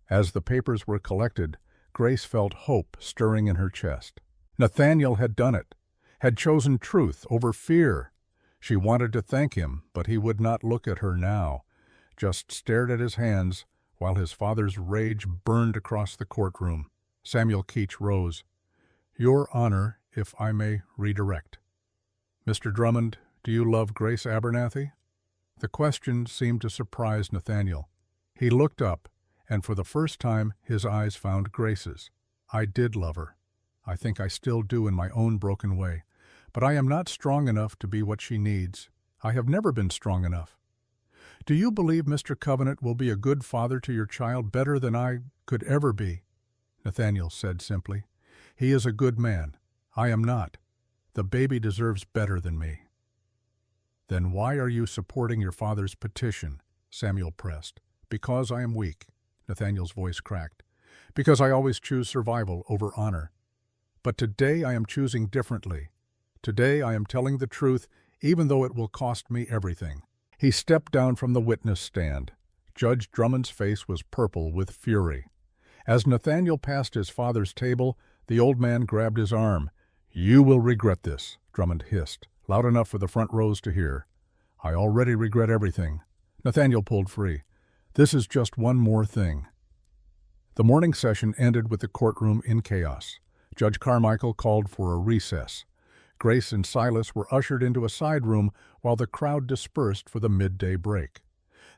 As the papers were collected, Grace felt hope stirring in her chest. Nathaniel had done it, had chosen truth over fear. She wanted to thank him, but he would not look at her now, just stared at his hands while his father's rage burned across the courtroom. Samuel Keach rose. Your Honor, if I may redirect. Mr. Drummond, do you love Grace Abernathy? The question seemed to surprise Nathaniel. He looked up, and for the first time his eyes found Grace's. I did love her. I think I still do in my own broken way. But I am not strong enough to be what she needs. I have never been strong enough. Do you believe Mr. Covenant will be a good father to your child, better than I could ever be? Nathaniel said simply. He is a good man. I am not. The baby deserves better than me. Then why are you supporting your father's petition? Samuel pressed. Because I am weak. Nathaniel's voice cracked. Because I always choose survival over honor. But today I am choosing differently. Today I am telling the truth, even though it will cost me everything. He stepped down from the witness stand. Judge Drummond's face was purple with fury. As Nathaniel passed his father's table, the old man grabbed his arm. You will regret this, Drummond hissed, loud enough for the front rows to hear. I already regret everything. Nathaniel pulled free. This is just one more thing. The morning session ended with the courtroom in chaos. Judge Carmichael called for a recess. Grace and Silas were ushered into a side room while the crowd dispersed for the midday break.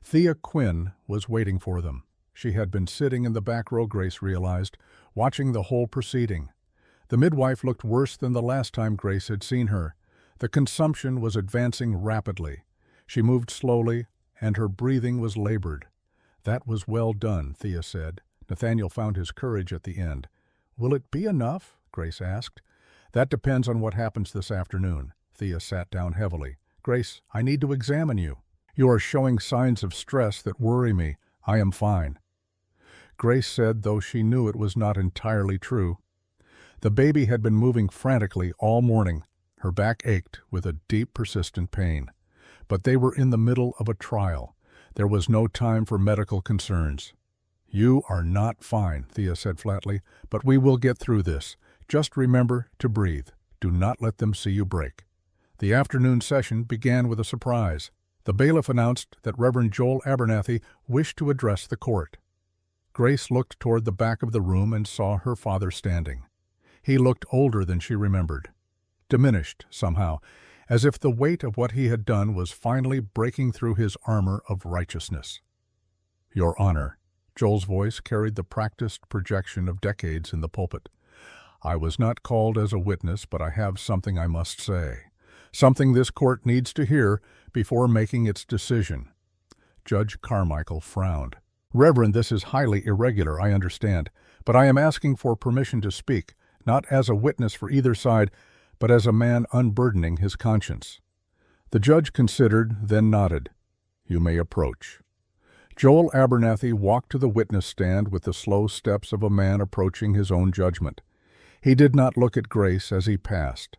Thea Quinn was waiting for them. She had been sitting in the back row, Grace realized, watching the whole proceeding. The midwife looked worse than the last time Grace had seen her. The consumption was advancing rapidly. She moved slowly, and her breathing was labored. That was well done, Thea said. Nathaniel found his courage at the end. Will it be enough? Grace asked. That depends on what happens this afternoon. Thea sat down heavily. Grace, I need to examine you. You are showing signs of stress that worry me. I am fine. Grace said, though she knew it was not entirely true. The baby had been moving frantically all morning. Her back ached with a deep, persistent pain. But they were in the middle of a trial. There was no time for medical concerns. You are not fine, Thea said flatly, but we will get through this. Just remember to breathe. Do not let them see you break. The afternoon session began with a surprise. The bailiff announced that Reverend Joel Abernathy wished to address the court. Grace looked toward the back of the room and saw her father standing. He looked older than she remembered, diminished somehow, as if the weight of what he had done was finally breaking through his armor of righteousness. Your Honor, Joel's voice carried the practiced projection of decades in the pulpit. I was not called as a witness, but I have something I must say. Something this court needs to hear before making its decision. Judge Carmichael frowned. Reverend, this is highly irregular, I understand, but I am asking for permission to speak, not as a witness for either side, but as a man unburdening his conscience. The judge considered, then nodded. You may approach. Joel Abernathy walked to the witness stand with the slow steps of a man approaching his own judgment. He did not look at Grace as he passed,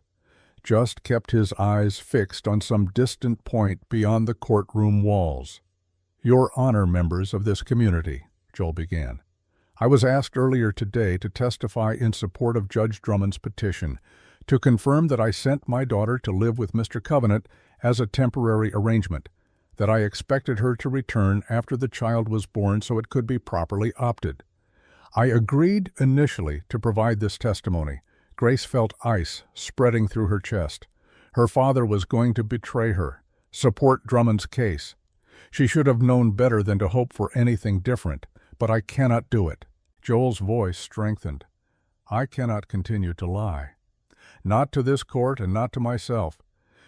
just kept his eyes fixed on some distant point beyond the courtroom walls. Your Honor, members of this community, Joel began. I was asked earlier today to testify in support of Judge Drummond's petition to confirm that I sent my daughter to live with Mr. Covenant as a temporary arrangement, that I expected her to return after the child was born so it could be properly opted. I agreed initially to provide this testimony. Grace felt ice spreading through her chest. Her father was going to betray her, support Drummond's case. She should have known better than to hope for anything different, but I cannot do it. Joel's voice strengthened. I cannot continue to lie. Not to this court and not to myself,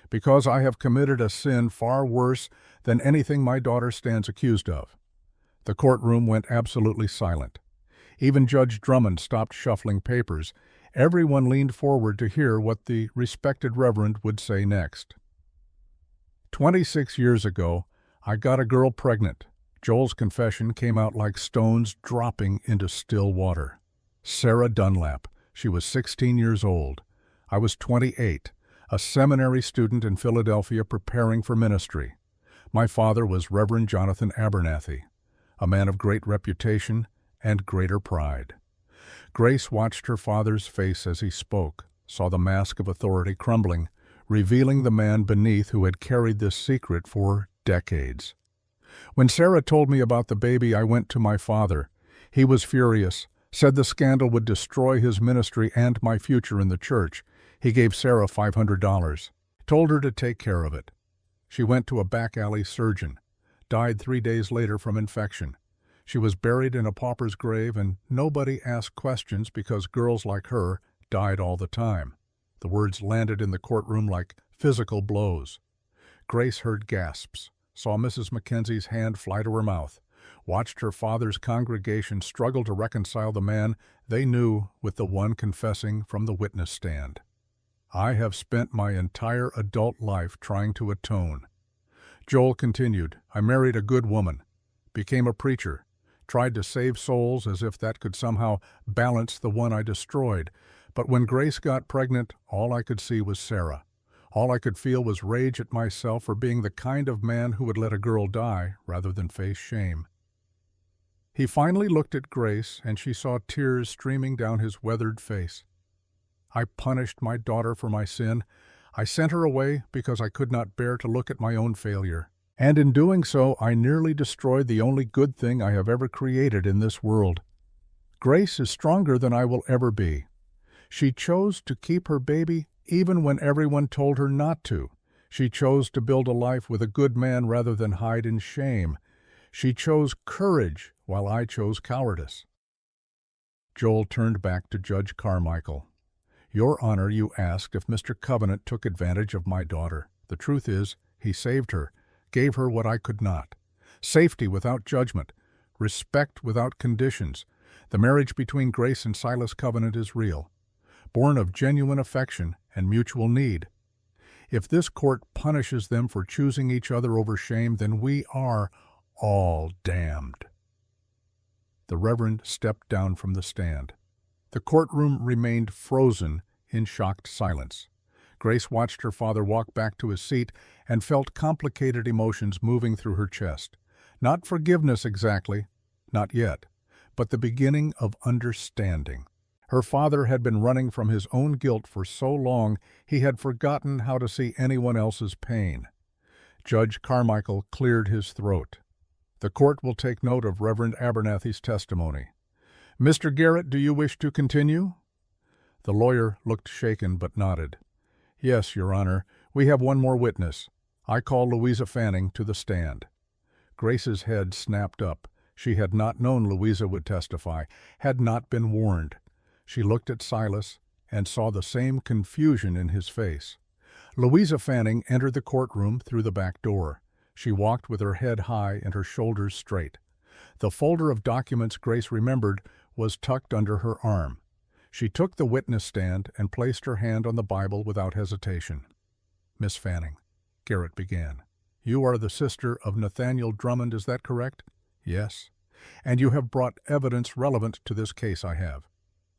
because I have committed a sin far worse than anything my daughter stands accused of. The courtroom went absolutely silent. Even Judge Drummond stopped shuffling papers. Everyone leaned forward to hear what the respected reverend would say next. 26 years ago, I got a girl pregnant. Joel's confession came out like stones dropping into still water. Sarah Dunlap. She was 16 years old. I was 28, a seminary student in Philadelphia preparing for ministry. My father was Reverend Jonathan Abernathy, a man of great reputation and greater pride. Grace watched her father's face as he spoke, saw the mask of authority crumbling, revealing the man beneath who had carried this secret for decades. When Sarah told me about the baby, I went to my father. He was furious, said the scandal would destroy his ministry and my future in the church. He gave Sarah $500, told her to take care of it. She went to a back alley surgeon, died 3 days later from infection. She was buried in a pauper's grave, and nobody asked questions because girls like her died all the time. The words landed in the courtroom like physical blows. Grace heard gasps, saw Mrs. Mackenzie's hand fly to her mouth, watched her father's congregation struggle to reconcile the man they knew with the one confessing from the witness stand. I have spent my entire adult life trying to atone. Joel continued, I married a good woman, became a preacher, tried to save souls as if that could somehow balance the one I destroyed. But when Grace got pregnant, all I could see was Sarah. All I could feel was rage at myself for being the kind of man who would let a girl die rather than face shame. He finally looked at Grace, and she saw tears streaming down his weathered face. I punished my daughter for my sin. I sent her away because I could not bear to look at my own failure. And in doing so, I nearly destroyed the only good thing I have ever created in this world. Grace is stronger than I will ever be. She chose to keep her baby even when everyone told her not to. She chose to build a life with a good man rather than hide in shame. She chose courage while I chose cowardice. Joel turned back to Judge Carmichael. Your Honor, you asked if Mr. Covenant took advantage of my daughter. The truth is, he saved her, gave her what I could not. Safety without judgment, respect without conditions. The marriage between Grace and Silas Covenant is real, born of genuine affection and mutual need. If this court punishes them for choosing each other over shame, then we are all damned. The Reverend stepped down from the stand. The courtroom remained frozen in shocked silence. Grace watched her father walk back to his seat and felt complicated emotions moving through her chest. Not forgiveness exactly, not yet, but the beginning of understanding. Her father had been running from his own guilt for so long he had forgotten how to see anyone else's pain. Judge Carmichael cleared his throat. The court will take note of Reverend Abernathy's testimony. Mr. Garrett, do you wish to continue? The lawyer looked shaken but nodded. Yes, Your Honor, we have one more witness. I call Louisa Fanning to the stand. Grace's head snapped up. She had not known Louisa would testify, had not been warned. She looked at Silas and saw the same confusion in his face. Louisa Fanning entered the courtroom through the back door. She walked with her head high and her shoulders straight. The folder of documents Grace remembered was tucked under her arm. She took the witness stand and placed her hand on the Bible without hesitation. Miss Fanning, Garrett began, you are the sister of Nathaniel Drummond, is that correct? Yes. And you have brought evidence relevant to this case, I have.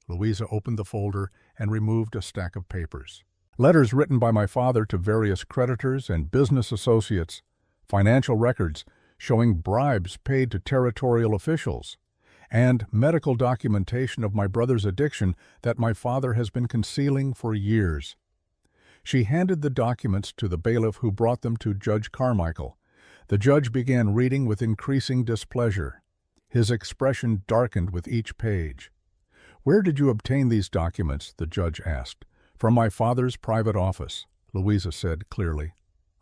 Louisa opened the folder and removed a stack of papers. Letters written by my father to various creditors and business associates, financial records showing bribes paid to territorial officials, and medical documentation of my brother's addiction that my father has been concealing for years." She handed the documents to the bailiff who brought them to Judge Carmichael. The judge began reading with increasing displeasure. His expression darkened with each page. "Where did you obtain these documents?" the judge asked. "From my father's private office," Louisa said clearly.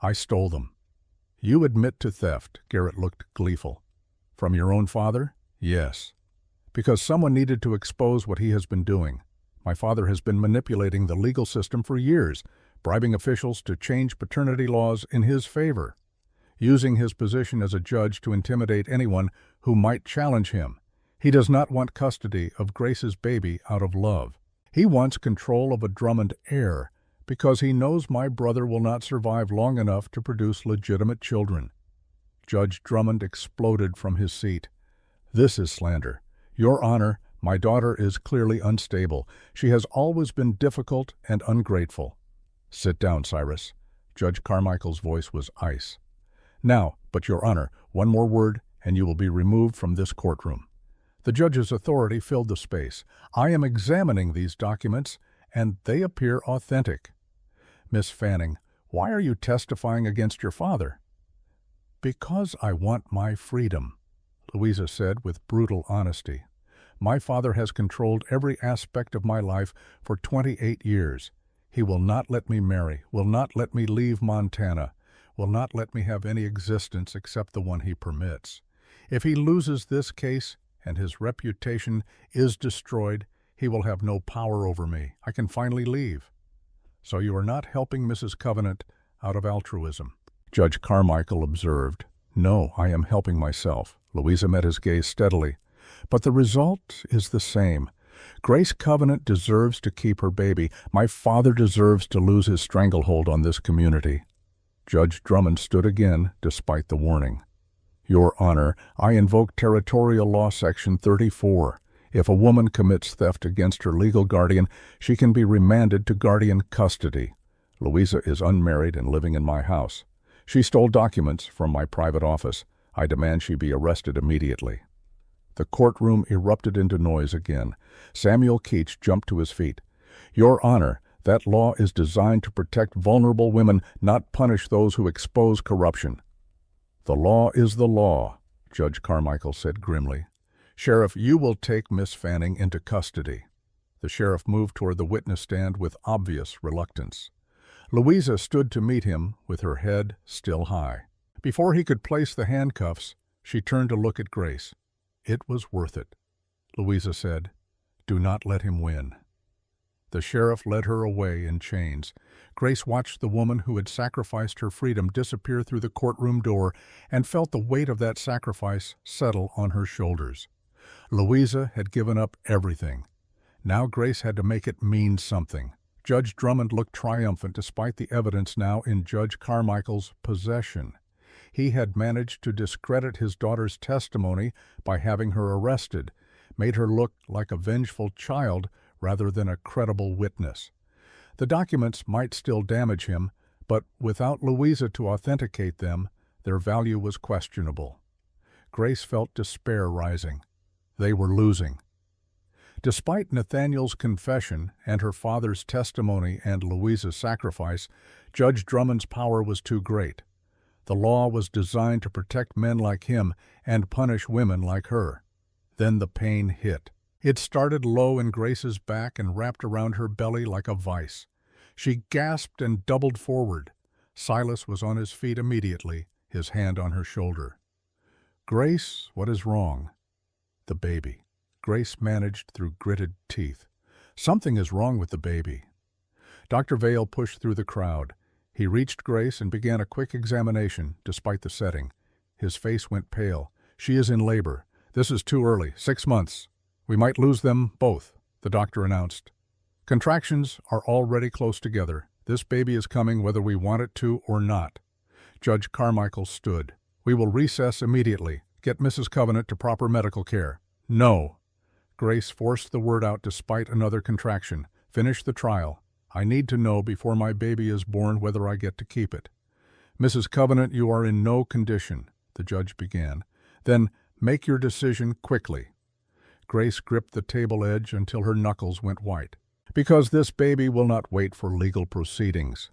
"I stole them." "You admit to theft." Garrett looked gleeful. "From your own father?" "Yes." "Because someone needed to expose what he has been doing. My father has been manipulating the legal system for years, bribing officials to change paternity laws in his favor, using his position as a judge to intimidate anyone who might challenge him. He does not want custody of Grace's baby out of love. He wants control of a Drummond heir because he knows my brother will not survive long enough to produce legitimate children." Judge Drummond exploded from his seat. "This is slander. Your Honor, my daughter is clearly unstable. She has always been difficult and ungrateful." "Sit down, Cyrus." Judge Carmichael's voice was ice. "Now, but Your Honor, one more word and you will be removed from this courtroom." The judge's authority filled the space. "I am examining these documents, and they appear authentic." "Miss Fanning, why are you testifying against your father?" "Because I want my freedom," Louisa said with brutal honesty. "My father has controlled every aspect of my life for 28 years. He will not let me marry, will not let me leave Montana, will not let me have any existence except the one he permits. If he loses this case and his reputation is destroyed, he will have no power over me. I can finally leave." "So you are not helping Mrs. Covenant out of altruism?" Judge Carmichael observed. "No, I am helping myself." Louisa met his gaze steadily. "But the result is the same. Grace Covenant deserves to keep her baby. My father deserves to lose his stranglehold on this community." Judge Drummond stood again, despite the warning. "Your Honor, I invoke Territorial Law Section 34. If a woman commits theft against her legal guardian, she can be remanded to guardian custody. Louisa is unmarried and living in my house. She stole documents from my private office. I demand she be arrested immediately." The courtroom erupted into noise again. Samuel Keach jumped to his feet. "Your Honor, that law is designed to protect vulnerable women, not punish those who expose corruption." "The law is the law," Judge Carmichael said grimly. "Sheriff, you will take Miss Fanning into custody." The sheriff moved toward the witness stand with obvious reluctance. Louisa stood to meet him with her head still high. Before he could place the handcuffs, she turned to look at Grace. "It was worth it," Louisa said. "Do not let him win." The sheriff led her away in chains. Grace watched the woman who had sacrificed her freedom disappear through the courtroom door and felt the weight of that sacrifice settle on her shoulders. Louisa had given up everything. Now Grace had to make it mean something. Judge Drummond looked triumphant despite the evidence now in Judge Carmichael's possession. He had managed to discredit his daughter's testimony by having her arrested, made her look like a vengeful child rather than a credible witness. The documents might still damage him, but without Louisa to authenticate them, their value was questionable. Grace felt despair rising. They were losing. Despite Nathaniel's confession and her father's testimony and Louisa's sacrifice, Judge Drummond's power was too great. The law was designed to protect men like him and punish women like her. Then the pain hit. It started low in Grace's back and wrapped around her belly like a vice. She gasped and doubled forward. Silas was on his feet immediately, his hand on her shoulder. "Grace, what is wrong?" "The baby." Grace managed through gritted teeth. "Something is wrong with the baby." Dr. Vale pushed through the crowd. He reached Grace and began a quick examination, despite the setting. His face went pale. "She is in labor. This is too early, 6 months. We might lose them both," the doctor announced. "Contractions are already close together. This baby is coming whether we want it to or not." Judge Carmichael stood. "We will recess immediately. Get Mrs. Covenant to proper medical care." "No." Grace forced the word out despite another contraction. "Finish the trial. I need to know before my baby is born whether I get to keep it." "Mrs. Covenant, you are in no condition," the judge began. "Then make your decision quickly." Grace gripped the table edge until her knuckles went white. "Because this baby will not wait for legal proceedings."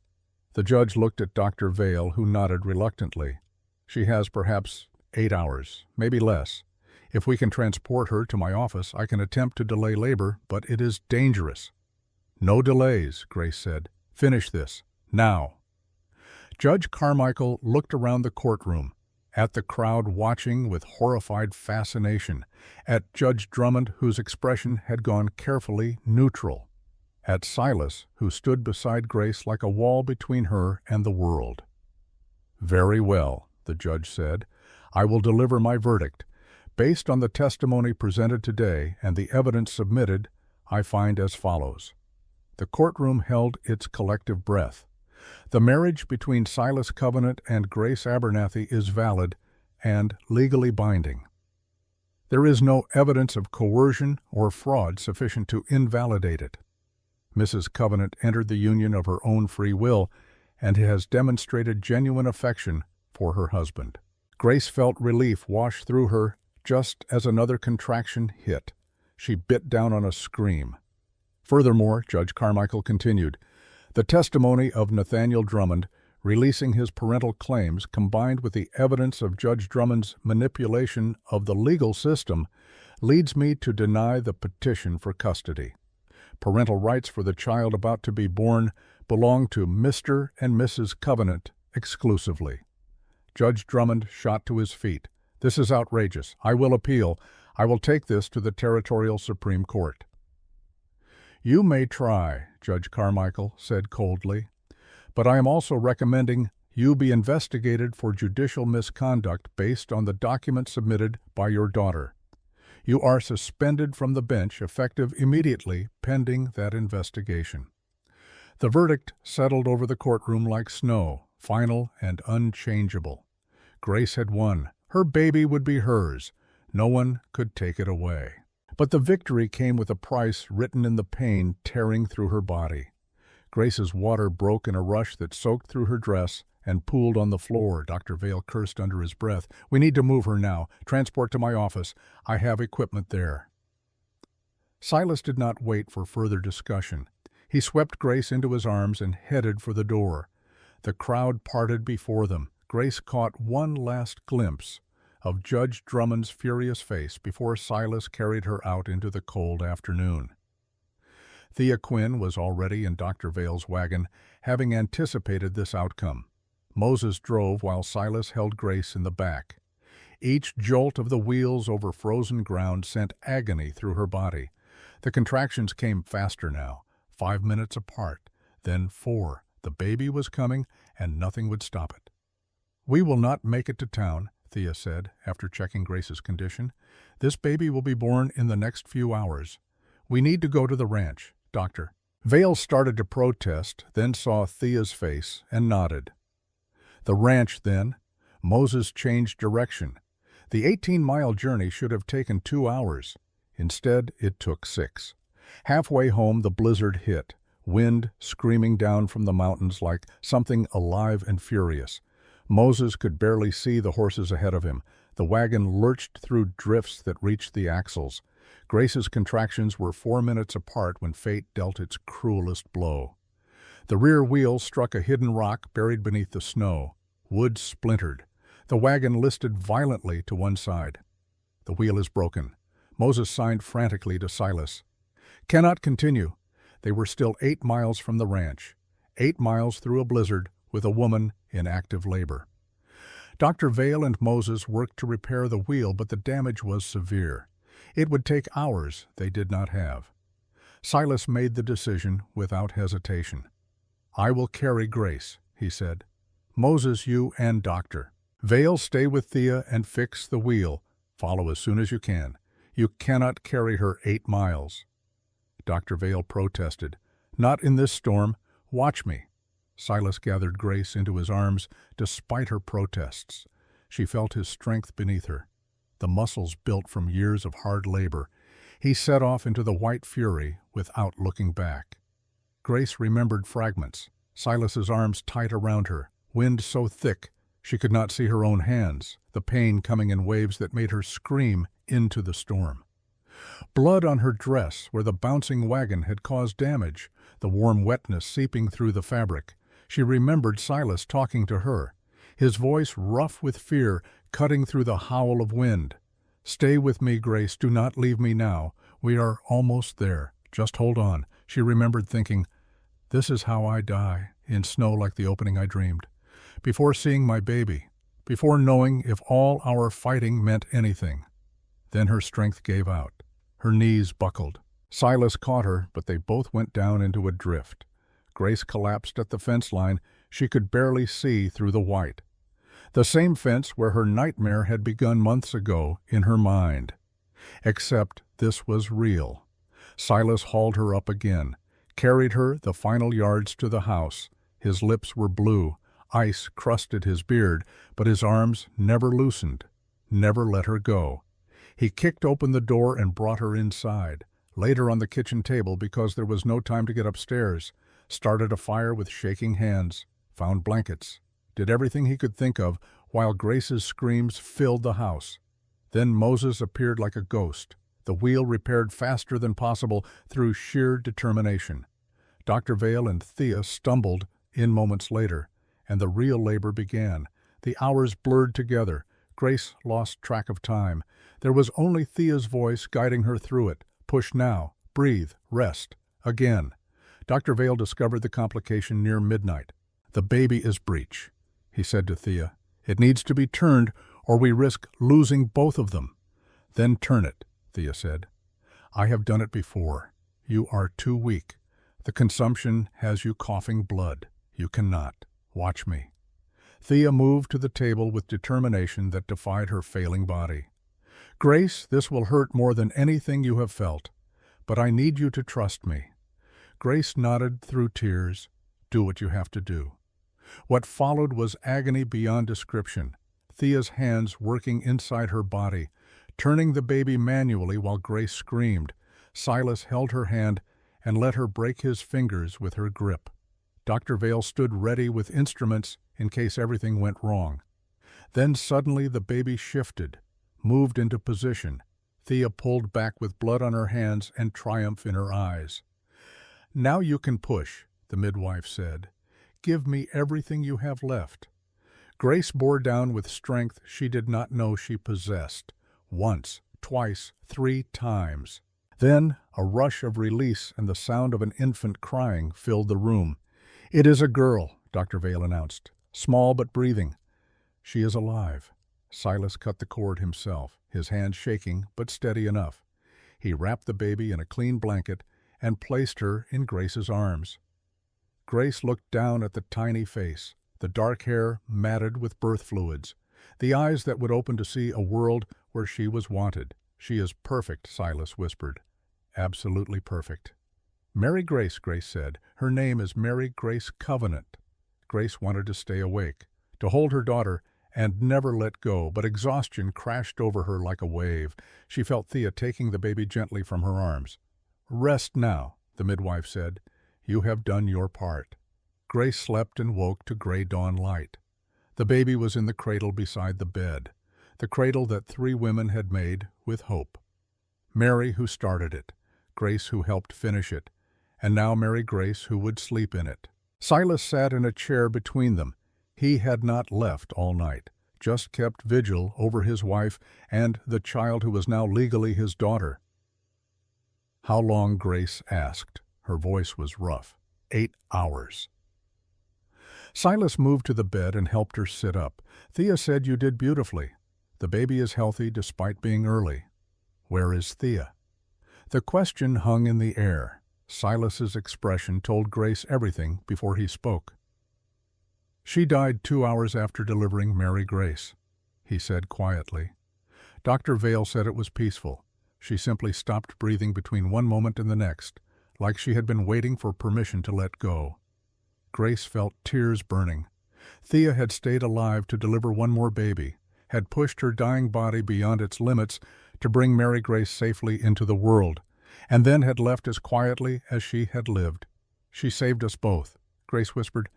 The judge looked at Dr. Vale, who nodded reluctantly. "She has perhaps 8 hours, maybe less. If we can transport her to my office, I can attempt to delay labor, but it is dangerous." "No delays," Grace said. "Finish this. Now." Judge Carmichael looked around the courtroom, at the crowd watching with horrified fascination, at Judge Drummond, whose expression had gone carefully neutral, at Silas, who stood beside Grace like a wall between her and the world. "Very well," the judge said. "I will deliver my verdict. Based on the testimony presented today and the evidence submitted, I find as follows." The courtroom held its collective breath. The marriage between Silas Covenant and Grace Abernathy is valid and legally binding. There is no evidence of coercion or fraud sufficient to invalidate it. Mrs. Covenant entered the union of her own free will and has demonstrated genuine affection for her husband. Grace felt relief wash through her just as another contraction hit. She bit down on a scream. Furthermore, Judge Carmichael continued, the testimony of Nathaniel Drummond releasing his parental claims combined with the evidence of Judge Drummond's manipulation of the legal system leads me to deny the petition for custody. Parental rights for the child about to be born belong to Mr. and Mrs. Covenant exclusively. Judge Drummond shot to his feet. "This is outrageous. I will appeal. I will take this to the Territorial Supreme Court." "You may try," Judge Carmichael said coldly, "but I am also recommending you be investigated for judicial misconduct based on the documents submitted by your daughter. You are suspended from the bench effective immediately pending that investigation." The verdict settled over the courtroom like snow, final and unchangeable. Grace had won. Her baby would be hers. No one could take it away. But the victory came with a price written in the pain tearing through her body. Grace's water broke in a rush that soaked through her dress and pooled on the floor. Dr. Vale cursed under his breath. "We need to move her now. Transport to my office. I have equipment there." Silas did not wait for further discussion. He swept Grace into his arms and headed for the door. The crowd parted before them. Grace caught one last glimpse of Judge Drummond's furious face before Silas carried her out into the cold afternoon. Thea Quinn was already in Dr. Vale's wagon, having anticipated this outcome. Moses drove while Silas held Grace in the back. Each jolt of the wheels over frozen ground sent agony through her body. The contractions came faster now, 5 minutes apart, then 4. The baby was coming, and nothing would stop it. "We will not make it to town," Thea said, after checking Grace's condition. "This baby will be born in the next few hours. We need to go to the ranch, Doctor." Vale started to protest, then saw Thea's face and nodded. The ranch, then. Moses changed direction. The 18-mile journey should have taken 2 hours. Instead, it took 6. Halfway home, the blizzard hit, wind screaming down from the mountains like something alive and furious. Moses could barely see the horses ahead of him. The wagon lurched through drifts that reached the axles. Grace's contractions were 4 minutes apart when fate dealt its cruelest blow. The rear wheel struck a hidden rock buried beneath the snow. Wood splintered. The wagon listed violently to one side. "The wheel is broken." Moses signed frantically to Silas. "Cannot continue." They were still 8 miles from the ranch. 8 miles through a blizzard with a woman in active labor. Dr. Vale and Moses worked to repair the wheel, but the damage was severe. It would take hours they did not have. Silas made the decision without hesitation. "I will carry Grace," he said. "Moses, you and Doctor. Vale, stay with Thea and fix the wheel. Follow as soon as you can. You cannot carry her 8 miles. Dr. Vale protested. "Not in this storm. Watch me." Silas gathered Grace into his arms despite her protests. She felt his strength beneath her, the muscles built from years of hard labor. He set off into the white fury without looking back. Grace remembered fragments. Silas's arms tight around her, wind so thick she could not see her own hands, the pain coming in waves that made her scream into the storm. Blood on her dress where the bouncing wagon had caused damage, the warm wetness seeping through the fabric. She remembered Silas talking to her, his voice rough with fear, cutting through the howl of wind. "Stay with me, Grace, do not leave me now. We are almost there. Just hold on." She remembered thinking, "This is how I die, in snow like the opening I dreamed. Before seeing my baby, before knowing if all our fighting meant anything." Then her strength gave out. Her knees buckled. Silas caught her, but they both went down into a drift. Grace collapsed at the fence line. She could barely see through the white. The same fence where her nightmare had begun months ago in her mind. Except this was real. Silas hauled her up again, carried her the final yards to the house. His lips were blue. Ice crusted his beard, but his arms never loosened, never let her go. He kicked open the door and brought her inside, laid her on the kitchen table because there was no time to get upstairs, started a fire with shaking hands, found blankets, did everything he could think of while Grace's screams filled the house. Then Moses appeared like a ghost, the wheel repaired faster than possible through sheer determination. Dr. Vale and Thea stumbled in moments later, and the real labor began. The hours blurred together. Grace lost track of time. There was only Thea's voice guiding her through it. Push now, breathe, rest. Again. Dr. Vale discovered the complication near midnight. "The baby is breech," he said to Thea. "It needs to be turned or we risk losing both of them." "Then turn it," Thea said. "I have done it before. You are too weak. The consumption has you coughing blood. You cannot. Watch me." Thea moved to the table with determination that defied her failing body. "Grace, this will hurt more than anything you have felt, but I need you to trust me." Grace nodded through tears. "Do what you have to do." What followed was agony beyond description. Thea's hands working inside her body, turning the baby manually while Grace screamed. Silas held her hand and let her break his fingers with her grip. Dr. Vale stood ready with instruments in case everything went wrong. Then suddenly the baby shifted, moved into position. Thea pulled back with blood on her hands and triumph in her eyes. "Now you can push," the midwife said. "Give me everything you have left." Grace bore down with strength she did not know she possessed. Once, twice, 3 times. Then a rush of release and the sound of an infant crying filled the room. "It is a girl," Dr. Vale announced. "Small but breathing. She is alive." Silas cut the cord himself, his hand shaking but steady enough. He wrapped the baby in a clean blanket and placed her in Grace's arms. Grace looked down at the tiny face, the dark hair matted with birth fluids, the eyes that would open to see a world where she was wanted. "She is perfect," Silas whispered. "Absolutely perfect." "Mary Grace," Grace said. "Her name is Mary Grace Covenant." Grace wanted to stay awake, to hold her daughter and never let go, but exhaustion crashed over her like a wave. She felt Thea taking the baby gently from her arms. "Rest now," the midwife said. "You have done your part." Grace slept and woke to gray dawn light. The baby was in the cradle beside the bed, the cradle that 3 women had made with hope. Mary who started it, Grace who helped finish it, and now Mary Grace who would sleep in it. Silas sat in a chair between them. He had not left all night, just kept vigil over his wife and the child who was now legally his daughter. "How long?" Grace asked. Her voice was rough. 8 hours. Silas moved to the bed and helped her sit up. "Thea said you did beautifully. The baby is healthy despite being early. Where is Thea?" The question hung in the air. Silas's expression told Grace everything before he spoke. "She died 2 hours after delivering Mary Grace," he said quietly. Dr. Vale said it was peaceful. She simply stopped breathing between one moment and the next, like she had been waiting for permission to let go. Grace felt tears burning. Thea had stayed alive to deliver one more baby, had pushed her dying body beyond its limits to bring Mary Grace safely into the world, and then had left as quietly as she had lived. "She saved us both," Grace whispered.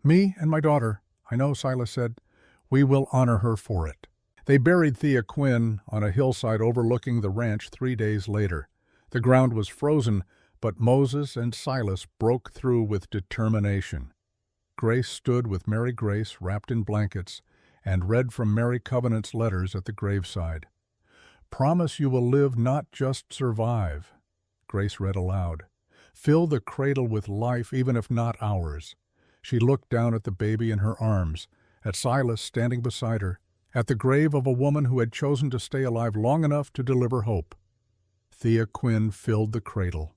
"Me and my daughter." "I know," Silas said. "We will honor her for it." They buried Thea Quinn on a hillside overlooking the ranch 3 days later. The ground was frozen, but Moses and Silas broke through with determination. Grace stood with Mary Grace wrapped in blankets and read from Mary Covenant's letters at the graveside. "Promise you will live, not just survive," Grace read aloud. "Fill the cradle with life, even if not ours." She looked down at the baby in her arms, at Silas standing beside her, at the grave of a woman who had chosen to stay alive long enough to deliver hope. Thea Quinn filled the cradle.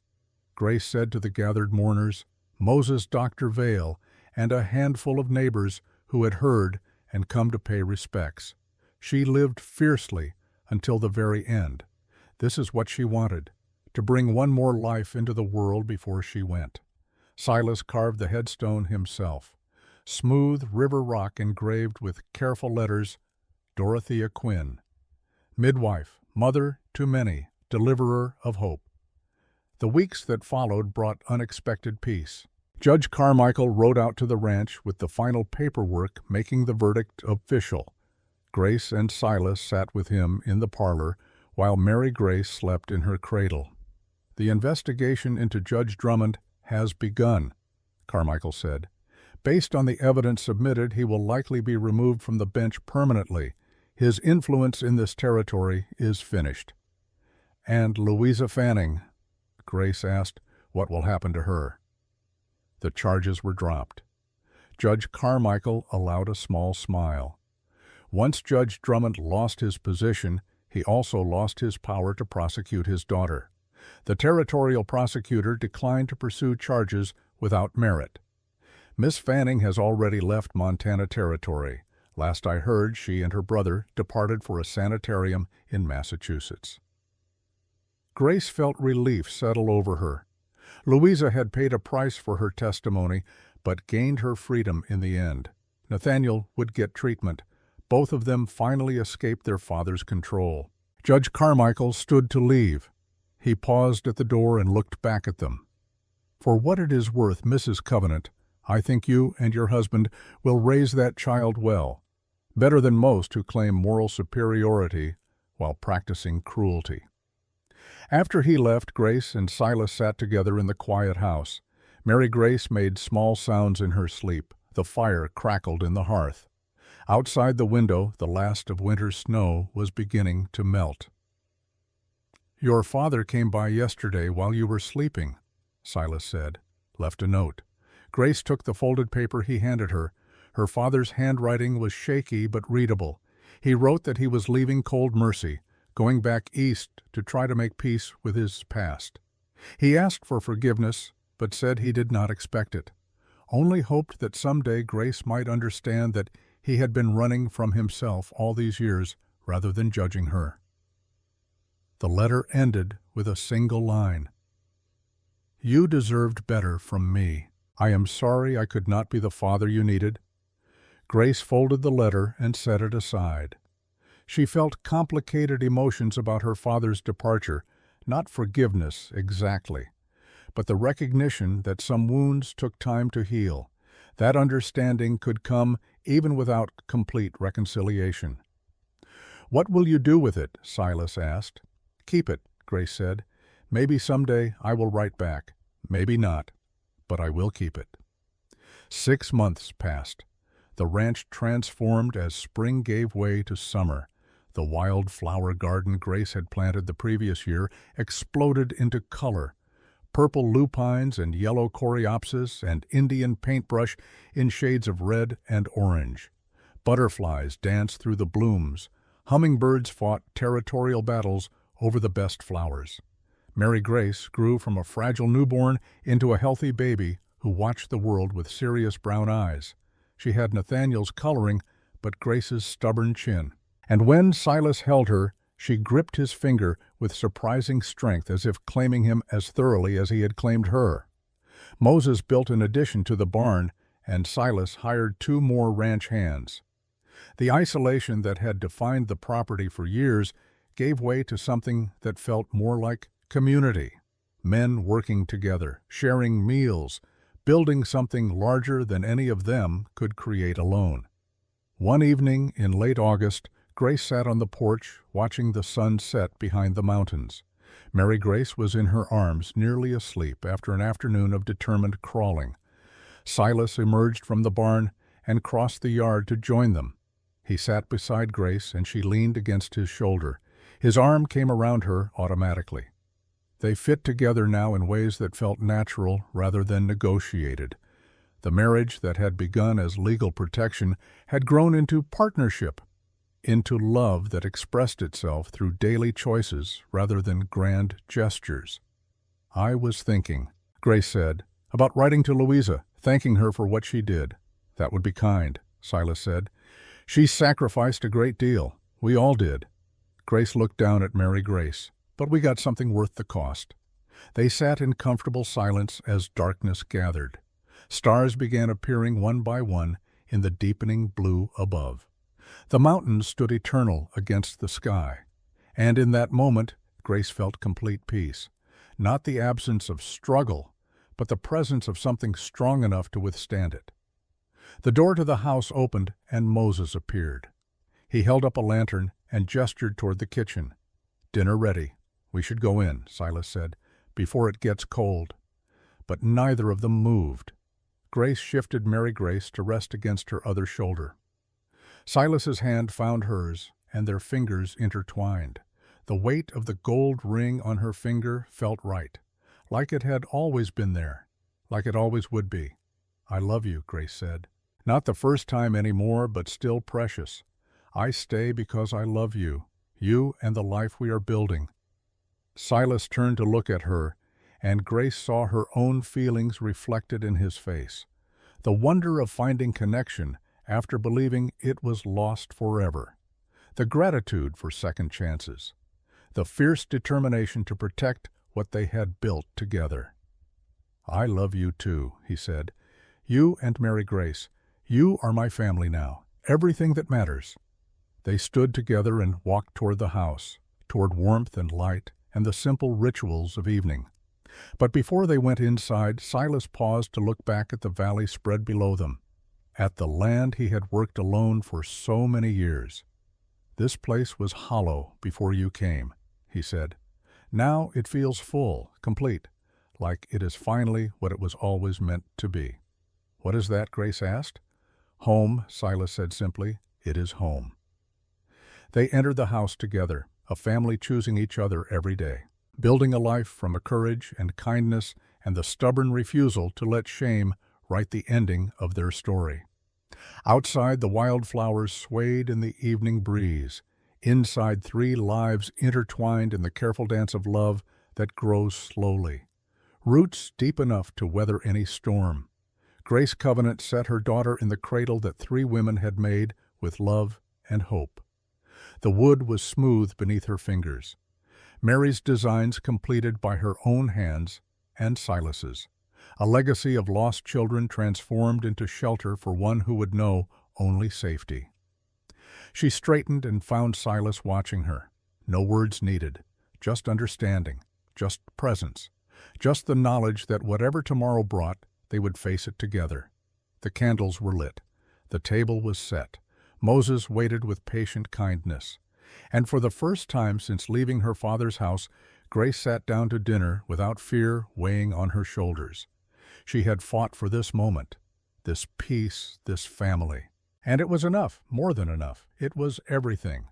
Grace said to the gathered mourners, Moses, Dr. Vale, and a handful of neighbors who had heard and come to pay respects. She lived fiercely until the very end. This is what she wanted, to bring one more life into the world before she went. Silas carved the headstone himself. Smooth river rock engraved with careful letters, Dorothea Quinn. Midwife, mother to many, deliverer of hope. The weeks that followed brought unexpected peace. Judge Carmichael rode out to the ranch with the final paperwork making the verdict official. Grace and Silas sat with him in the parlor while Mary Grace slept in her cradle. "The investigation into Judge Drummond has begun," Carmichael said. "Based on the evidence submitted, he will likely be removed from the bench permanently. His influence in this territory is finished." "And Louisa Fanning?" Grace asked. "What will happen to her?" The charges were dropped. Judge Carmichael allowed a small smile. Once Judge Drummond lost his position, he also lost his power to prosecute his daughter. The territorial prosecutor declined to pursue charges without merit. Miss Fanning has already left Montana Territory. Last I heard, she and her brother departed for a sanitarium in Massachusetts. Grace felt relief settle over her. Louisa had paid a price for her testimony, but gained her freedom in the end. Nathaniel would get treatment. Both of them finally escaped their father's control. Judge Carmichael stood to leave. He paused at the door and looked back at them. "For what it is worth, Mrs. Covenant, I think you and your husband will raise that child well, better than most who claim moral superiority while practicing cruelty." After he left, Grace and Silas sat together in the quiet house. Mary Grace made small sounds in her sleep. The fire crackled in the hearth. Outside the window, the last of winter's snow was beginning to melt. "Your father came by yesterday while you were sleeping," Silas said. Left a note. Grace took the folded paper he handed her. Her father's handwriting was shaky but readable. He wrote that he was leaving Cold Mercy, going back east to try to make peace with his past. He asked for forgiveness, but said he did not expect it. Only hoped that someday Grace might understand that he had been running from himself all these years rather than judging her. The letter ended with a single line. "You deserved better from me. I am sorry I could not be the father you needed." Grace folded the letter and set it aside. She felt complicated emotions about her father's departure, not forgiveness exactly, but the recognition that some wounds took time to heal. That understanding could come even without complete reconciliation. "What will you do with it?" Silas asked. "Keep it," Grace said. "Maybe someday I will write back. Maybe not, but I will keep it." 6 months passed. The ranch transformed as spring gave way to summer. The wild flower garden Grace had planted the previous year exploded into color. Purple lupines and yellow coreopsis and Indian paintbrush in shades of red and orange. Butterflies danced through the blooms. Hummingbirds fought territorial battles over the best flowers. Mary Grace grew from a fragile newborn into a healthy baby who watched the world with serious brown eyes. She had Nathaniel's coloring, but Grace's stubborn chin. And when Silas held her, she gripped his finger with surprising strength, as if claiming him as thoroughly as he had claimed her. Moses built an addition to the barn, and Silas hired 2 more ranch hands. The isolation that had defined the property for years gave way to something that felt more like community. Men working together, sharing meals, building something larger than any of them could create alone. One evening in late August, Grace sat on the porch, watching the sun set behind the mountains. Mary Grace was in her arms, nearly asleep after an afternoon of determined crawling. Silas emerged from the barn and crossed the yard to join them. He sat beside Grace, and she leaned against his shoulder. His arm came around her automatically. They fit together now in ways that felt natural rather than negotiated. The marriage that had begun as legal protection had grown into partnership, into love that expressed itself through daily choices rather than grand gestures. "I was thinking," Grace said, "about writing to Louisa, thanking her for what she did." "That would be kind," Silas said. "She sacrificed a great deal. We all did." Grace looked down at Mary Grace. "But we got something worth the cost." They sat in comfortable silence as darkness gathered. Stars began appearing one by one in the deepening blue above. The mountains stood eternal against the sky, and in that moment Grace felt complete peace. Not the absence of struggle, but the presence of something strong enough to withstand it. The door to the house opened and Moses appeared. He held up a lantern and gestured toward the kitchen. "Dinner ready. We should go in," Silas said, "before it gets cold." But neither of them moved. Grace shifted Mary Grace to rest against her other shoulder. Silas's hand found hers, and their fingers intertwined. The weight of the gold ring on her finger felt right, like it had always been there, like it always would be. "I love you," Grace said. "Not the first time anymore, but still precious. I stay because I love you, you and the life we are building." Silas turned to look at her, and Grace saw her own feelings reflected in his face. The wonder of finding connection after believing it was lost forever. The gratitude for second chances. The fierce determination to protect what they had built together. "I love you too," he said. "You and Mary Grace. You are my family now. Everything that matters." They stood together and walked toward the house, toward warmth and light and the simple rituals of evening. But before they went inside, Silas paused to look back at the valley spread below them, at the land he had worked alone for so many years. "This place was hollow before you came," he said. "Now it feels full, complete, like it is finally what it was always meant to be." "What is that?" Grace asked. "Home," Silas said simply. "It is home." They entered the house together, a family choosing each other every day, building a life from a courage and kindness and the stubborn refusal to let shame write the ending of their story. Outside, the wildflowers swayed in the evening breeze. Inside, three lives intertwined in the careful dance of love that grows slowly. Roots deep enough to weather any storm. Grace Covenant set her daughter in the cradle that three women had made with love and hope. The wood was smooth beneath her fingers. Mary's designs completed by her own hands and Silas's. A legacy of lost children transformed into shelter for one who would know only safety. She straightened and found Silas watching her. No words needed, just understanding, just presence, just the knowledge that whatever tomorrow brought, they would face it together. The candles were lit. The table was set. Moses waited with patient kindness. And for the first time since leaving her father's house, Grace sat down to dinner without fear weighing on her shoulders. She had fought for this moment, this peace, this family. And it was enough, more than enough. It was everything.